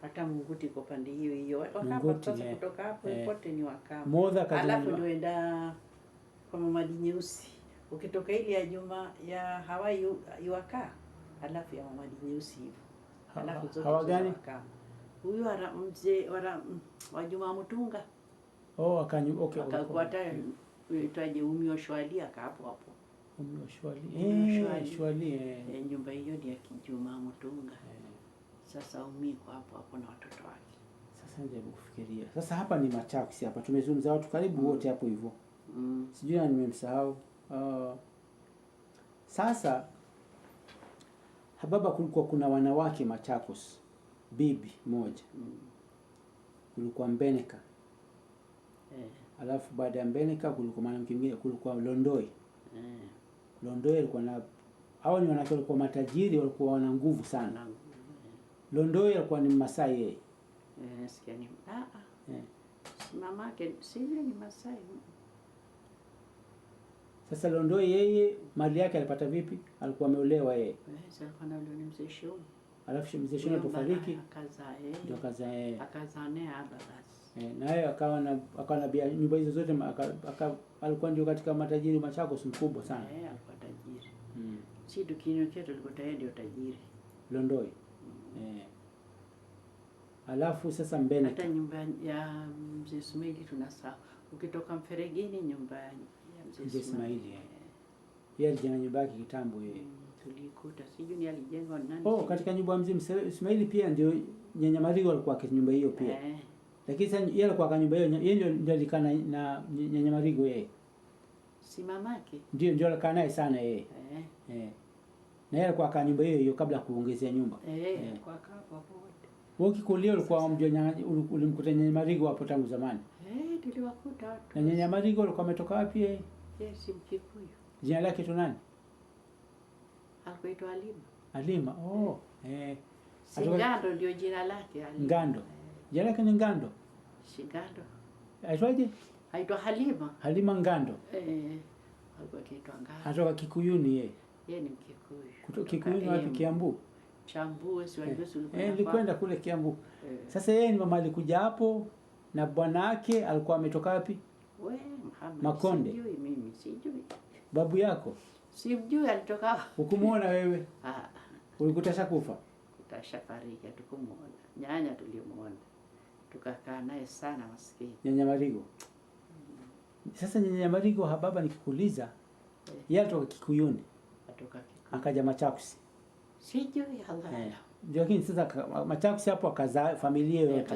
Hata Munguti kwa pande hiyo hiyo. Wakamba sasa kutoka hapo pote ni Wakamba. Alafu ndio enda kwa Mama Nyeusi. Ukitoka ile ya Juma ya Hawai yuakaa. Alafu ya Mama Nyeusi hivyo. Alafu zote Hawa gani? Huyu mzee wa Juma Mutunga. Okay. Akakuata uitwaje Umio Shwali akapo hapo. Umio Shwali. Shwali. Nyumba hiyo ni ya Juma Mutunga. Sasa Umiko hapo na watoto wake. Sasa nijaribu kufikiria. Sasa hapa ni Machakos hapa. Tumezungumza watu karibu wote hapo hivyo. Sijui na nimemsahau. Sasa hababa kulikuwa kuna wanawake Machakos. Bibi moja. Kulikuwa Mbeneka. Alafu baada ya Mbeneka kulikuwa mwanamke mwingine, kulikuwa Londoi. Londoi alikuwa na hao ni wanawake walikuwa matajiri, walikuwa wana nguvu sana. Londoi alikuwa ni Masai yeye. Nasikia ni mamake sivyo ni Masai. Sasa Londoi yeye mali yake alipata vipi? Alikuwa ameolewa yeye. Sasa alikuwa anaolewa ni Mzee Shoni. Alafu Mzee Shoni alipofariki ndio akazaa yeye. Akazaa naye basi. Naye akawa na nyumba hizo zote alikuwa ndio katika matajiri Machakos mkubwa sana. Alikuwa tajiri. Si dukinyo chetu alikuwa ndio tajiri. Londoi. Alafu sasa Mbeneka. Hata nyumba ya Mzee Ismaili tunasahau. Ukitoka Mferegini nyumba ya Mzee Ismaili. Yeye alijenga nyumba yake kitambo yeye. Tulikuta sijui ni alijenga nani. Katika nyumba ya Mzee Ismaili pia ndio Nyanya Marigo alikuwa kwa nyumba hiyo pia. Lakini sasa yeye alikuwa kwa nyumba hiyo, yeye ndio alikana na Nyanya Marigo yeye. Si mamake? Ndio alikaa naye sana yeye. Na yeye alikuwa kwa nyumba hiyo kabla kuongezea nyumba. Kwa hapo wote. Wewe kikulia ulikuwa ulimkuta Nyanya Marigo hapo tangu zamani? Tuliwakuta watu. Na Nyanya Marigo alikuwa ametoka wapi yeye? Yeye si Mkikuyu. Jina lake tu nani? Alikuitwa Halima. Halima. Ngando ndio jina lake Halima. Ngando. Jina lake ni Ngando. Ngando. Aitwaje? Aitwa Halima. Halima Ngando. Alikuwa akiitwa Ngando. Atoka Kikuyuni yeye. Yeye ni Mkikuyu. Kutoka Kikuyuni wapi? Kiambu. Chambu si wajua ulikuwa. Nilikwenda kule Kiambu. Sasa yeye ni mama alikuja hapo na bwana wake alikuwa ametoka wapi? Muhammad. Makonde. Sijui mimi, sijui. Babu yako? Sijui alitoka. Ukumuona wewe? Ulikutasha kufa? Kutashafariki tukumuona. Nyanya tulimuona. Tukakaa naye sana maskini. Nyanya Marigo. Sasa Nyanya Marigo baba nikikuuliza, yeye alitoka Kikuyuni. Atoka Kikuyuni. Akaja Machakos. Sijui Allah. Ndio lakini sasa Machakos hapo akazaa familia yote.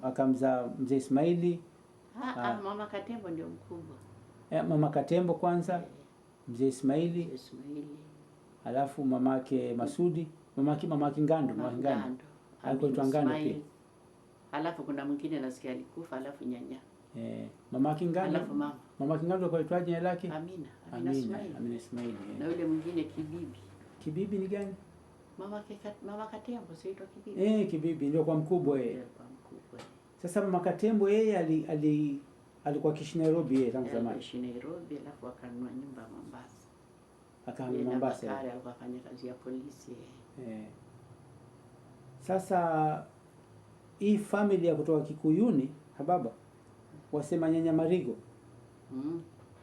Akamzaa Mzee Ismaili. Mama Katembo ndio mkubwa. Mama Katembo kwanza, Mzee Ismaili. Alafu mamake Masudi, mamake Ngando, alikuwa Ngando pia. Alafu kuna mwingine nasikia alikufa, alafu nyanya. Mamake Ngando. Alafu mama. Mamake Ngando alikuwa jina lake? Amina Ismaili. Na yule mwingine Kibibi. Kibibi ni gani? Mama Katembo siitwa Kibibi. Kibibi ndio kwa mkubwa yeye. Sasa Mama Katembo yeye alikuwa kishi Nairobi yeye tangu zamani. Kishi Nairobi alafu akanunua nyumba Mombasa. Akahamia Mombasa. Yeye alikuwa afanya kazi ya polisi. Sasa hii family ya kutoka Kikuyuni baba wasema Nyanya Marigo.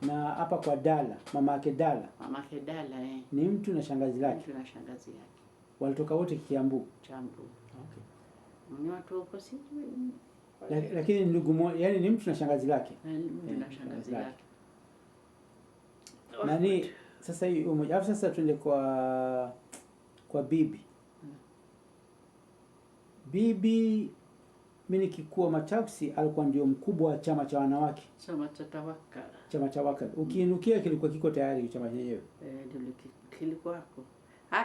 Na hapa kwa Dala, mama yake Dala. Mamake Dala ni mtu na shangazi lake. Mtu na shangazi yake. Walitoka wote Kiambu. Chambu. Ni watu huko sijui. Lakini ndugu moja, yani ni mtu na shangazi lake. Mtu na shangazi lake. Nani sasa hii alafu sasa tuende kwa bibi. Bibi mimi nikikuwa Machakos alikuwa ndio mkubwa wa chama cha wanawake. Chama cha Waka. Ukiinukia kilikuwa kiko tayari chama chenyewe. Ndio kilikuwa hapo.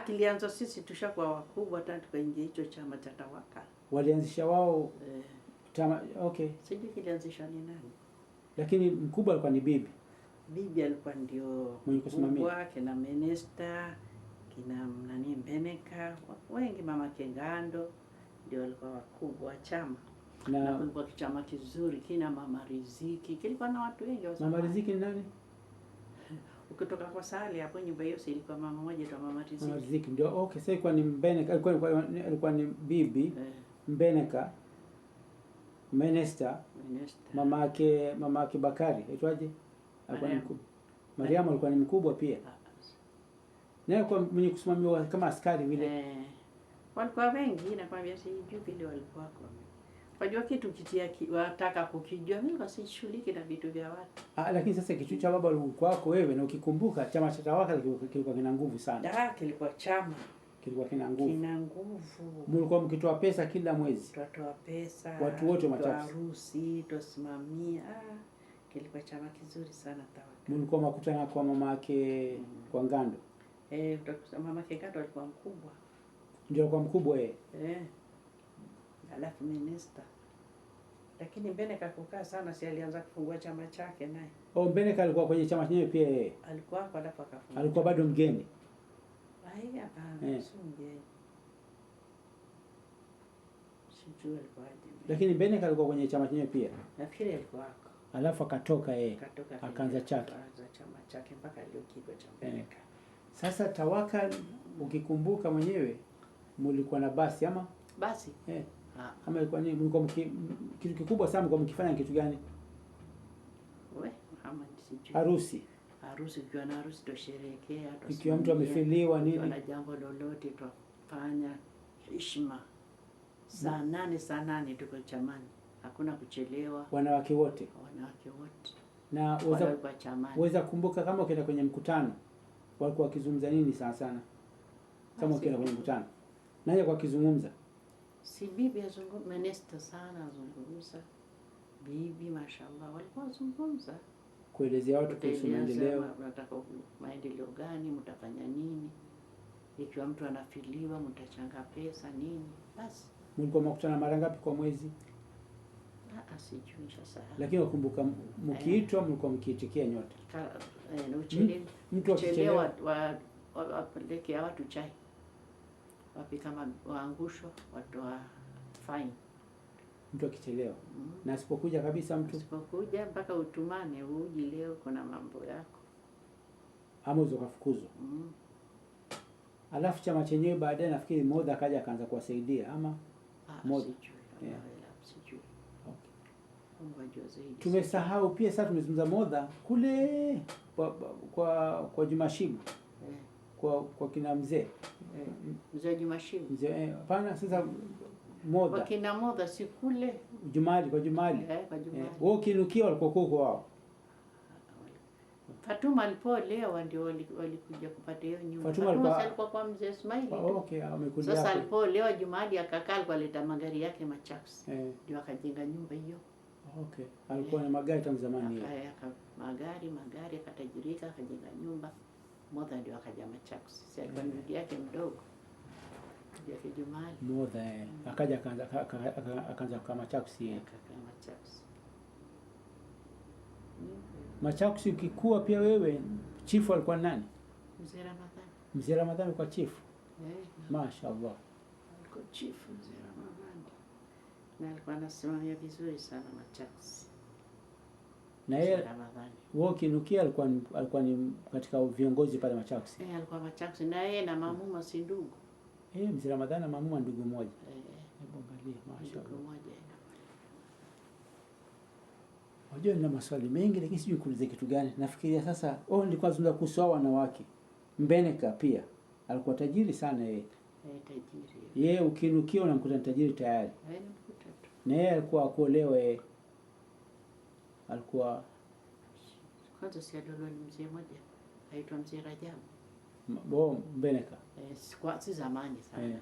Kilianza sisi tushakuwa wakubwa hata tukaingia hicho chama cha Tawaka. Walianzisha wao chama Sijui kilianzisha ni nani. Lakini mkubwa alikuwa ni bibi. Bibi alikuwa ndio mwenye kusimamia. Kina Minister, kina nani Mbeneka, wengi mama Kengando ndio walikuwa wakubwa wa chama. Na kulikuwa chama kizuri kina Mama Riziki, kilikuwa na watu wengi wa Mama Riziki ni nani? Ukitoka kwa Sali hapo nyumba hiyo ilikuwa mama mmoja tu Mama Riziki. Mama Riziki ndio sasa ilikuwa ni Mbeneka, alikuwa ni bibi Mbeneka. Minister. Mama yake Bakari, aitwaje? Alikuwa ni mkubwa. Mariamu alikuwa ni mkubwa pia. Naye kwa mwenye kusimamiwa kama askari vile. Walikuwa wengi na kwambia sijui vile walikuwa kwa. Wajua kitu wataka kukijua, mimi wasishughulike na vitu vya watu. Lakini sasa kitu cha baba kwako wewe na ukikumbuka chama cha Tawaka kilikuwa kina nguvu sana. Kilikuwa chama. Kilikuwa kina nguvu. Kina nguvu. Mlikuwa mkitoa pesa kila mwezi. Tutatoa pesa. Watu wote Machakos. Harusi, tusimamia. Kilikuwa chama kizuri sana Tawaka. Mlikuwa makutana kwa mama yake kwa Ngando. Mama yake Ngando alikuwa mkubwa. Ndio alikuwa mkubwa yeye. Alafu Minister. Lakini Mbeneka kukaa sana si alianza kufungua chama chake naye. Mbeneka alikuwa kwenye chama chenyewe pia yeye. Alikuwa hapo alafu akafungua. Alikuwa bado mgeni. Hapana, si mgeni. Sijui alikuwa aje. Lakini Mbeneka alikuwa kwenye chama chenyewe pia. Nafikiri alikuwa hapo. Alafu akatoka yeye. Akaanza chake. Chama chake mpaka aliokigwa cha Mbeneka. Sasa Tawaka ukikumbuka mwenyewe mlikuwa na basi ama? Basi. Ama ilikuwa nini? Mlikuwa kitu kikubwa sana mlikuwa mkifanya kitu gani? Muhammad sijui. Harusi. Ukiwa na harusi tusherehekea, ikiwa mtu amefiliwa nini? Wala jambo lolote tufanya heshima. Saa nane tuko chamani. Hakuna kuchelewa. Wanawake wote. Na uweza kumbuka kama ukienda kwenye mkutano walikuwa wakizungumza nini sana? Kama ukienda kwenye mkutano nani kwa kizungumza? Si bibi azungumza, minister sana azungumza. Bibi mashallah walikuwa wazungumza kuelezea watu kuhusu maendeleo. Mnataka maendeleo gani, mtafanya nini? Ikiwa mtu anafiliwa mtachanga pesa nini? Basi. Mlikuwa mkutana mara ngapi kwa mwezi? Sijui sasa. Lakini ukumbuka mkiitwa mlikuwa mkiitikia nyote. Mtu akichelewa wapeleke watu chai. Wapi kama waangusho watoa fine. Mtu akichelewa. Na asipokuja kabisa mtu. Asipokuja mpaka utumane uji leo kuna mambo yako. Ama uzokafukuzwa. Alafu chama chenyewe baadaye nafikiri Modha akaja akaanza kuwasaidia ama Modha. Yeah. Sijui. Okay. Tumesahau pia sasa tumezungumza Modha kule kwa Jumashibu. Kwa kina mzee. Mzee Jumashibu. Mzee hapana sasa Modha. Kwa kina Modha si kule Jumali kwa Jumali. Kwa Jumali. Wao kinukia walikuwa huko wao. Fatuma alipoolewa ndio walikuja kupata hiyo nyumba. Fatuma alikuwa kwa mzee Ismail. Okay, amekuja. Sasa alipoolewa Jumali akakaa alileta magari yake Machakos. Ndio akajenga nyumba hiyo. Okay. Alikuwa na magari tangu zamani hiyo. Magari akatajirika akajenga nyumba. Modha ndio akaja Machakos. Sasa alikuwa ndugu yake mdogo. Yake Jumali. Modha akaja akaanza kama Machakos yeye. Machakos. Machakos ukikua pia wewe chifu alikuwa nani? Mzee Ramadhani. Mzee Ramadhani kwa chifu. Mashaallah. Alikuwa chifu Mzee Ramadhani. Na alikuwa anasimamia vizuri sana Machakos. Na yeye wao kinukia alikuwa ni katika viongozi pale Machakos. Alikuwa Machakos na yeye na Mamuma si ndugu. Mzee Ramadhani na Mamuma ndugu mmoja. Hebu angalia mashaallah. Ndugu mmoja. Unajua nina maswali mengi lakini sijui kuuliza kitu gani. Nafikiria sasa nilikuwa nazungumza kuhusu wanawake. Mbeneka pia alikuwa tajiri sana yeye. Tajiri. Yeye ukinukia unamkuta tajiri tayari. Na yeye alikuwa kuolewa alikuwa kwanza si aliolewa ni mzee mmoja aitwa Mzee Rajabu. Mbeneka. Si zamani sana.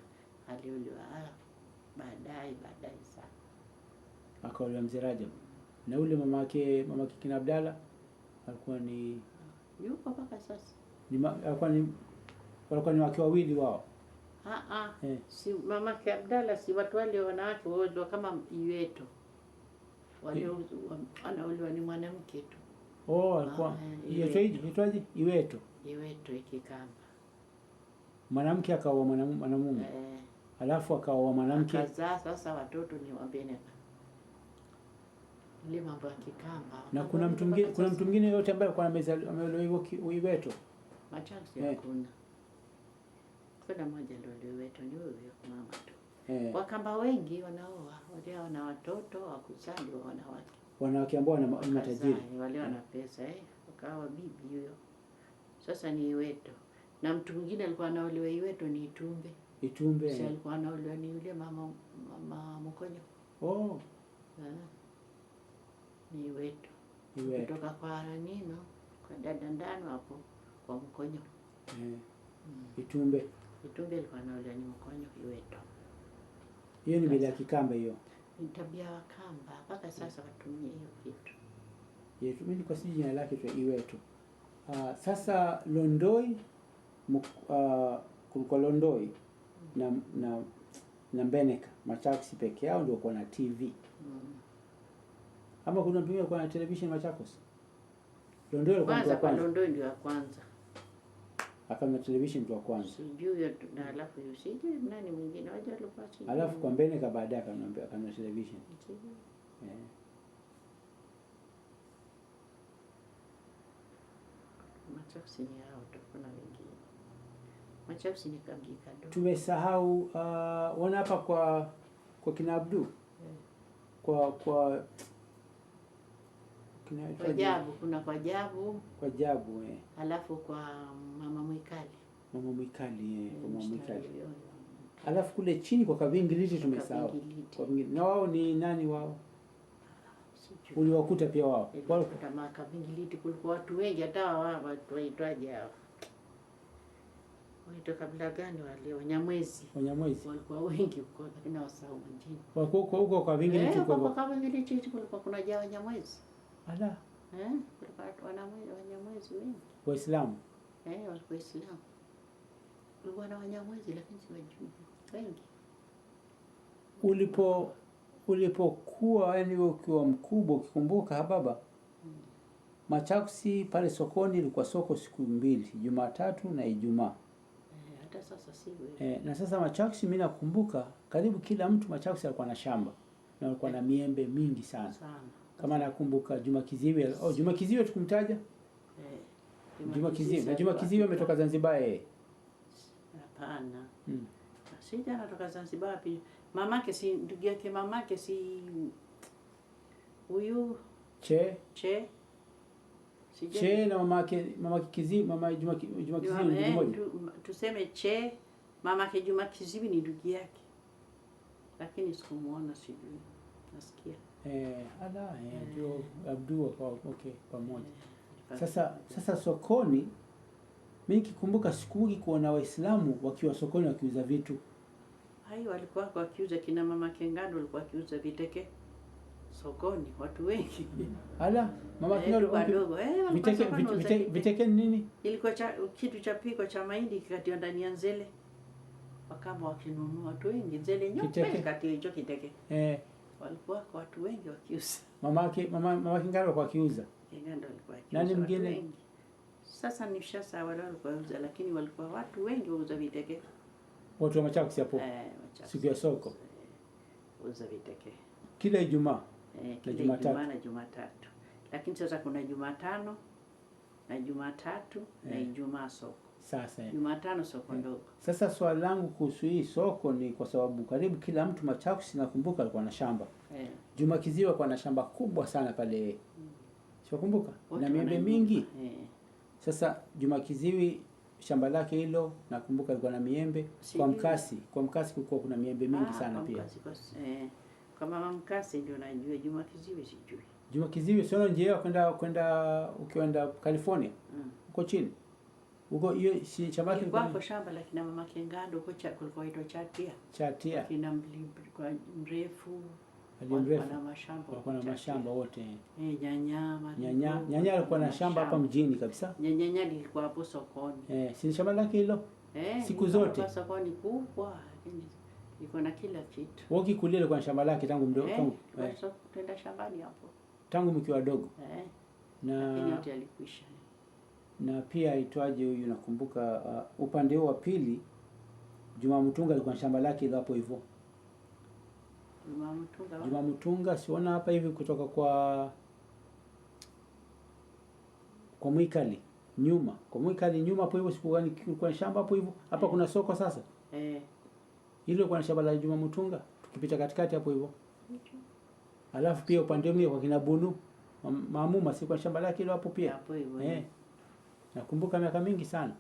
Aliolewa baadaye sana. Akaolewa Mzee Rajabu. Na ule mamake kina Abdalla alikuwa ni yuko mpaka sasa. Walikuwa ni wake wawili wao. Si mamake Abdalla si watu wale wanawake wao kama Iweto. Wale anaolewa ni mwanamke tu. Alikuwa itwaje? Iweto. Iweto ikikamba. Mwanamke akaoa mwanamume. Alafu akaoa mwanamke. Akazaa sasa watoto ni wa Beneka. Ile mambo ya Kikamba. Na kuna mtu mwingine yote ambaye alikuwa ameolewa hivyo Iweto. Machakos hakuna. Kuna mmoja ndio Iweto ni huyo mama tu. Wakamba wengi wanaoa, wale wana watoto wakuzali wa wanawake. Wanawake ambao wana matajiri. Wale wana pesa wakawa bibi huyo. Sasa ni Iweto. Na mtu mwingine alikuwa anaolewa Iweto ni Itumbe. Sasa alikuwa anaolewa ni yule mama Mkonyo. Ni Iweto. Kutoka kwa Ranino, kwa dada Ndano hapo kwa Mkonyo. Itumbe alikuwa anaolewa ni Mkonyo Iweto. Hiyo ni bila Kikamba hiyo. Ni tabia wa Kamba mpaka sasa watumie hiyo kitu. Mimi niko siji jina lake tu Iweto. Sasa Londoi kulikuwa Londoi na Mbeneka Machakos peke yao ndio kwa na TV. Ama kuna mtu kwa na television Machakos? Londoi alikuwa kwanza. Londoi ndio ya kwanza. Akawa television ndio kwanza. Sijui na alafu usije nani mwingine waje alikuwa sijui. Alafu kwa Mbeneka baadaye akaniambia kana television. Machakos ni hao kuna wengine. Machakos ni Kangika ndo. Tumesahau wana hapa kwa kina Abdu. Kwa kina Jabu, kuna kwa Jabu. Kwa Jabu Alafu kwa Mama Mwikali. Mama Mwikali Mama Mwikali. Alafu kule chini kwa Kavingiliti tumesahau. Kwa Vingiliti. Na wao ni nani wao? Uliwakuta pia wao? Walikuta Makabingiliti, kulikuwa watu wengi, hata watu waitwaje hao? Waitwa kabila gani wale? Wanyamwezi. Wanyamwezi. Walikuwa wengi huko, lakini wasahau majina. Walikuwa huko kwa Bingiliti kwa hivyo. Kwa Bingiliti kulikuwa kuna jaa Wanyamwezi. Ala. Kulikuwa Wanyamwezi wengi. Waislamu. Walikuwa Waislamu. Kulikuwa na Wanyamwezi lakini si wajui wengi. Ulipokuwa yani ukiwa mkubwa ukikumbuka baba, Machakos pale sokoni ilikuwa soko siku mbili, Jumatatu na Ijumaa. Hata sasa si wewe. Na sasa Machakos mimi nakumbuka karibu kila mtu Machakos alikuwa na shamba na alikuwa na miembe mingi sana. Kama nakumbuka Juma Kiziwi, Juma Kiziwi tukumtaja? Juma Kiziwi. Na Juma Kiziwi ametoka Zanzibar Hapana. Sija anatoka Zanzibar pia. Mamake si ndugu yake, mamake si huyu Che na mamake Kiziwi, mama Juma Kiziwi ni mmoja. Tuseme Che, mamake Juma Kiziwi ni ndugu yake. Lakini sikumuona, sijui. Nasikia. Ndio Abdul okay pamoja. Sasa sokoni mimi nikikumbuka sikumbuki kuona Waislamu wakiwa sokoni wakiuza vitu. Walikuwa wakiuza, kina mama Kengando walikuwa wakiuza viteke sokoni, watu wengi. Mama Kengando wadogo. Viteke nini? Ilikuwa kitu cha piko cha mahindi kikatiwa ndani ya nzele. Wakamba wakinunua watu wengi, nzele nyeupe kati hicho kiteke. Walikuwa watu wengi wakiuza. Mama Kengando alikuwa akiuza. Kengando alikuwa akiuza. Nani mwingine? Sasa ni shasa wale walikuwa wauza, lakini walikuwa watu wengi wauza viteke. Watu wa Machakos hapo. Siku ya soko. Wauza viteke. Kila Ijumaa. Na Jumatatu. Na Jumatatu. Lakini sasa kuna Jumatano na Jumatatu na Ijumaa soko. Sasa Jumatano soko ndogo. Sasa swali langu kuhusu hii soko ni kwa sababu karibu kila mtu Machakos nakumbuka alikuwa na shamba. Juma Kiziwi alikuwa na shamba kubwa sana pale. Sikumbuka. Na miembe mingi. Sasa Juma Kiziwi shamba lake hilo nakumbuka alikuwa na miembe. Kwa Mkasi kulikuwa kuna miembe mingi sana pia. Kwa mama Mkasi ndio najua, Juma Kiziwi sijui. Juma Kiziwi sio njia kwenda ukienda California. Huko chini. Huko hiyo si shamba lake kwa shamba la kina mama Kengando huko kulikuwa inaitwa Chatia. Kina kwa mrefu. Wana mashamba wote. Nyanya alikuwa na shamba hapa mjini kabisa. Nyanya lilikuwa hapo sokoni. Si shamba lake hilo? Siku zote. Kwa sokoni kubwa. Iko na kila kitu. Woki kulia alikuwa na shamba lake tangu mdogo. Twenda shambani hapo. Tangu mkiwa wadogo. Na yote alikwisha. Na pia aitwaje huyu nakumbuka upande wa pili Juma Mutunga alikuwa na shamba lake ile hapo hivyo. Juma Mutunga siona hapa hivi kutoka kwa Mwikali nyuma. Kwa Mwikali nyuma hapo hivyo siku gani kulikuwa shamba hapo hivyo. Hapa kuna soko sasa. Hilo kwa shamba la Juma Mutunga tukipita katikati hapo hivyo. Alafu pia upande mwingine kwa kina Bunu Maamuma si kwa shamba lake hilo hapo pia. Hapo hivyo. Nakumbuka miaka mingi sana.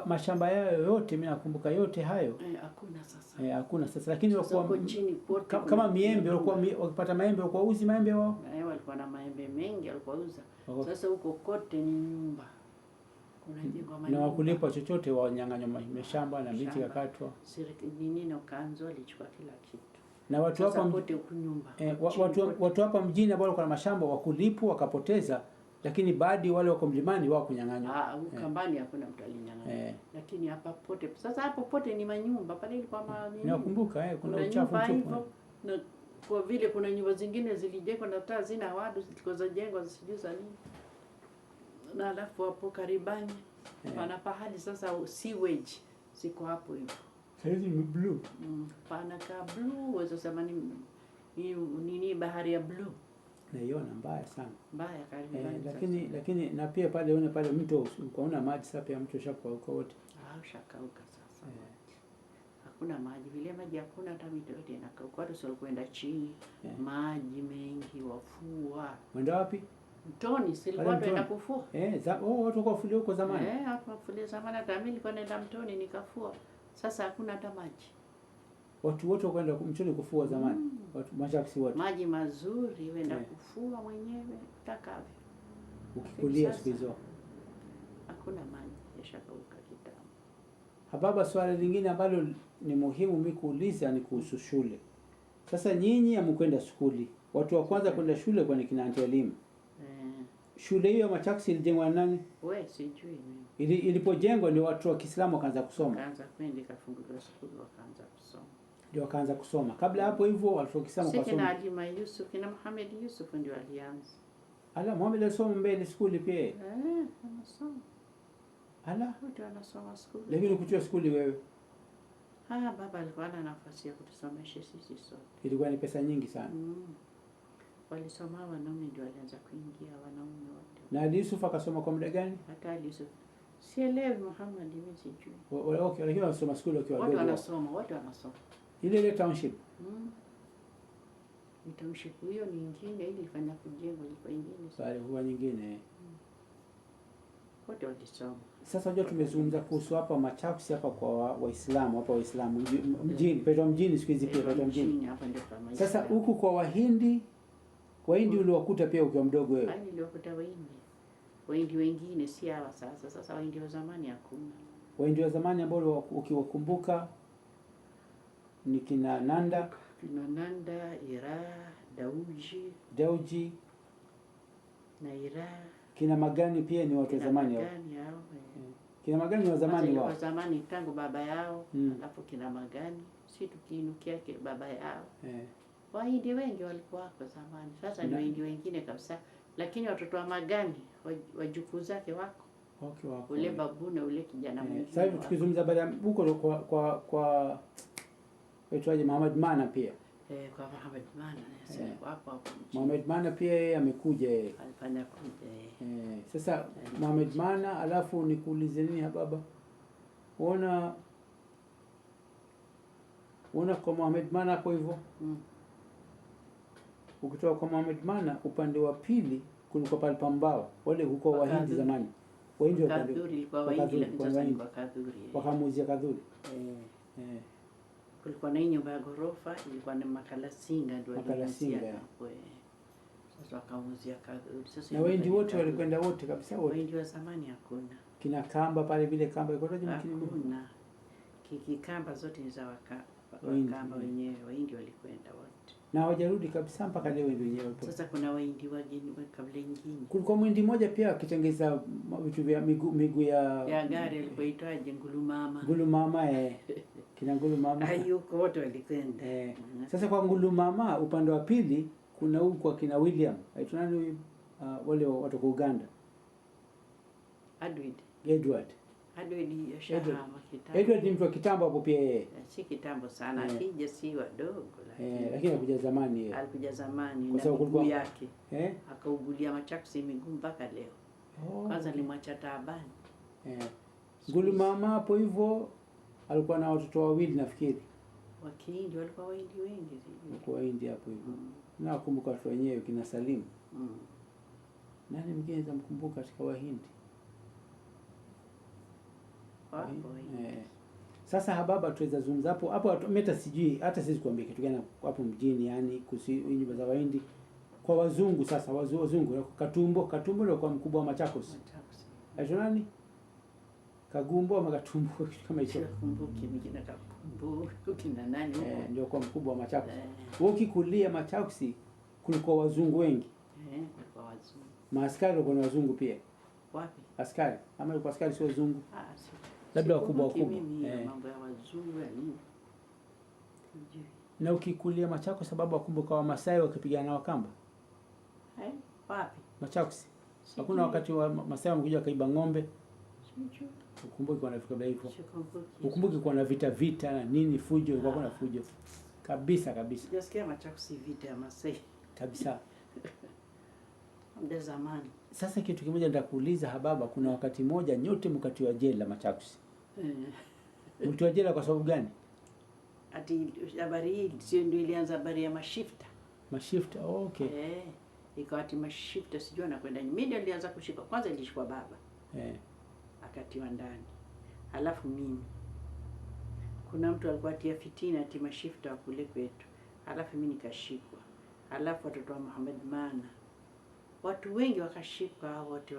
Mashamba yao yote mimi nakumbuka yote hayo. Hakuna sasa. Hakuna sasa lakini walikuwa kama miembe walikuwa wakipata maembe walikuwa uzi maembe wao. Walikuwa na maembe mengi walikuwa uza. Sasa huko kote ni nyumba. Kuna jengo na wakulipa chochote wanyang'anywa mashamba na miti yakatwa. Serikali na kanzo alichukua kila kitu. Na watu hapa watu hapa mjini ambao walikuwa na mashamba wakulipwa wakapoteza. Lakini baadhi wale wako mlimani wao kunyang'anywa. Ukambani hakuna mtu alinyang'anywa. Lakini hapa pote. Sasa hapo pote ni manyumba. Pale ilikuwa nakumbuka kuna uchafu mtupu. Na kwa vile kuna nyumba zingine zilijengwa na taa zina wadu zilikuwa zajengwa sijui za nini. Na alafu hapo karibani pana pahali sasa sewage siko hapo hivyo. Sasa ni blue. Pana ka blue waweza sema ni bahari ya blue. Naiona mbaya sana. Mbaya karibu. Lakini na pia pale pale mto ukaona maji sasa pia mto ushakauka wote. Ushakauka sasa. Hakuna maji vile maji hakuna hata mito yote inakauka. Watu sio kwenda chini. Maji mengi wafua. Wenda wapi? Mtoni silikuwa tuenda kufua. Watu kwa fulia huko zamani. Hapo fulia zamani hata mimi nilikuwa naenda mtoni nikafua. Sasa hakuna hata maji. Watu wote wakaenda mtoni kufua zamani. Watu Machakos wote. Maji mazuri wenda kufua mwenyewe utakavyo. Ukikulia siku hizo. Hakuna maji yashakauka kitambo. Hababa, swali lingine ambalo ni muhimu mimi kuuliza ni kuhusu shule. Sasa nyinyi hamkwenda shule. Watu wa kwanza kwenda shule kwa ni kina Aunty Elimu. Shule hiyo ya Machakos ilijengwa na nani? Wewe sijui mimi. Ilipojengwa ni watu wa Kiislamu wakaanza kusoma. Wakaanza kwenda kafunguliwa shule wakaanza kusoma. Ndio wakaanza kusoma. Kabla hapo hivyo watu wa Kiislamu kusoma. kusoma. Kina Alima Yusuf, kina Muhammad Yusuf ndio alianza. Ala, Muhammad alisoma mbele shule pia. Anasoma. Ala, wote wanasoma shule. Lakini kuchua shule wewe? Baba alikuwa na nafasi ya kutusomesha sisi sote. Ilikuwa ni pesa nyingi sana. Walisoma wanaume ndio walianza kuingia wanaume wote. Na Ali Yusuf akasoma kwa muda gani? Hata Ali Yusuf. Sielewi Muhammad mimi sijui. Okay, lakini wanasoma shule wakiwa wadogo. Wote wanasoma. Ile township. Township hiyo nyingine ili ilifanya kujengwa ilikuwa nyingine. Sare huwa nyingine. Wote walisoma. Sasa unajua tumezungumza kuhusu hapa Machakos hapa kwa Waislamu, hapa Waislamu mjini, Petro mjini siku hizi pia Petro mjini. Hapa ndio kama hivi. Sasa huku kwa Wahindi uliwakuta pia ukiwa mdogo wewe? Niliwakuta Wahindi wengine si hawa sasa. Sasa Wahindi wa zamani hakuna. Wahindi wa zamani ambao ukiwakumbuka ni kina Nanda, Dauji na Ira. Kina Magani pia ni watu wa zamani hao. Kina Magani wa zamani wao. Wa zamani tangu baba yao, alafu kina Magani, si tukiinukia baba yao. Wahindi wengi walikuwa hapo zamani. Sasa ni Wahindi wengine kabisa. Lakini watoto wa Magani, wajukuu zake wako. Okay, wako. Ule babu na ule kijana mwingine. Sasa hivi tukizungumza baada huko kwa waitwaje Muhammad Mana pia. Kwa Muhammad Mana hapo. Muhammad Mana pia yeye amekuja yeye. Alifanya kuja. Sasa Muhammad Mana, alafu nikuulize nini baba? Uona kwa Muhammad Mana hapo hivyo? Ukitoka kwa Muhammad Mana upande wa pili kulikuwa pale Pambao. Wale huko Wahindi zamani. Wahindi wa Kadhuri kwa Wahindi sasa ni kwa Kadhuri. Wakamuuzia Kadhuri. Kulikuwa na nyumba ya ghorofa ilikuwa na Makalasinga ndio Makalasinga. Sasa wakamuuzia Kadhuri. Sasa na Wahindi wote walikwenda wote kabisa wote. Wahindi wa zamani hakuna. Kina Kamba pale vile Kamba iko toje mkini hakuna. Kamba zote ni za Wakamba wenyewe. Wahindi walikwenda wote. Na hawajarudi kabisa mpaka leo wenyewe. Sasa kuna Wahindi wageni wa kabila nyingine. Kulikuwa Mhindi mmoja pia akitengeza vitu vya miguu ya gari alipoitwaje Ngulumama. Ngulumama kina Ngulumama. Hayuko wote walikwenda. Sasa kwa Ngulumama upande wa pili kuna huko kwa kina William. Aitwa nani wale watu wa Uganda? Edward ni mtu wa kitambo hapo pia yeye. Si kitambo sana, akija si wadogo lakini alikuja zamani yeye. Alikuja zamani na miguu yake. Akaugulia Machakos miguu mpaka leo. Kwanza alimwacha taabani. Ngulumama hapo hivyo alikuwa na watoto wawili nafikiri. Wakihindi walikuwa Wahindi wengi. Walikuwa Wahindi hapo hivyo. Na nakumbuka watu wenyewe kina Salim. Nani mwingine zamkumbuka katika Wahindi? Sasa hababa tuweza zungumza hapo meta sijui hata sisi kuambia kitu gani hapo mjini, yani nyumba za Wahindi kwa wazungu. Sasa wazungu Katumbo ndio kwa mkubwa wa Machakos. Aitwa nani? Kagumbo ama Katumbo kama hicho. Kumbuki mjina Katumbo kina nani huko? Ndio kwa mkubwa wa Machakos. Wewe ukikulia Machakos kulikuwa wazungu wengi. Kulikuwa wazungu. Maaskari walikuwa ni wazungu pia. Wapi? Askari. Ama walikuwa askari sio wazungu. Si labda wakubwa. Mambo ya wazungu ya nini? Na ukikulia Machakos sababu wakumbuka wa Masai wakipigana na Wakamba. Wapi? Machakos. Hakuna wakati wa Masai wamekuja wakaiba ng'ombe. Ukumbuki kwa nafika hivyo. Ukumbuki kwa na vita na nini fujo, ilikuwa na fujo. Kabisa. Sijasikia Machakos vita ya Masai. Kabisa. Ndio zamani. Sasa kitu kimoja nitakuuliza hababa, kuna wakati moja nyote mkatiwa jela Machakos. Mlitiwa jela kwa sababu gani? Ati habari hii sio ndio ilianza habari ya mashifta. Mashifta, okay. Ikawa ati mashifta sijui anakwenda. Mimi ndio nilianza kushika. Kwanza ilishikwa baba. Akatiwa ndani. Halafu mimi. kuna mtu alikuwa atia fitina ati mashifta wa kule kwetu, alafu mimi nikashikwa, alafu watoto wa Muhammad Mana, watu wengi wakashikwa, hao wote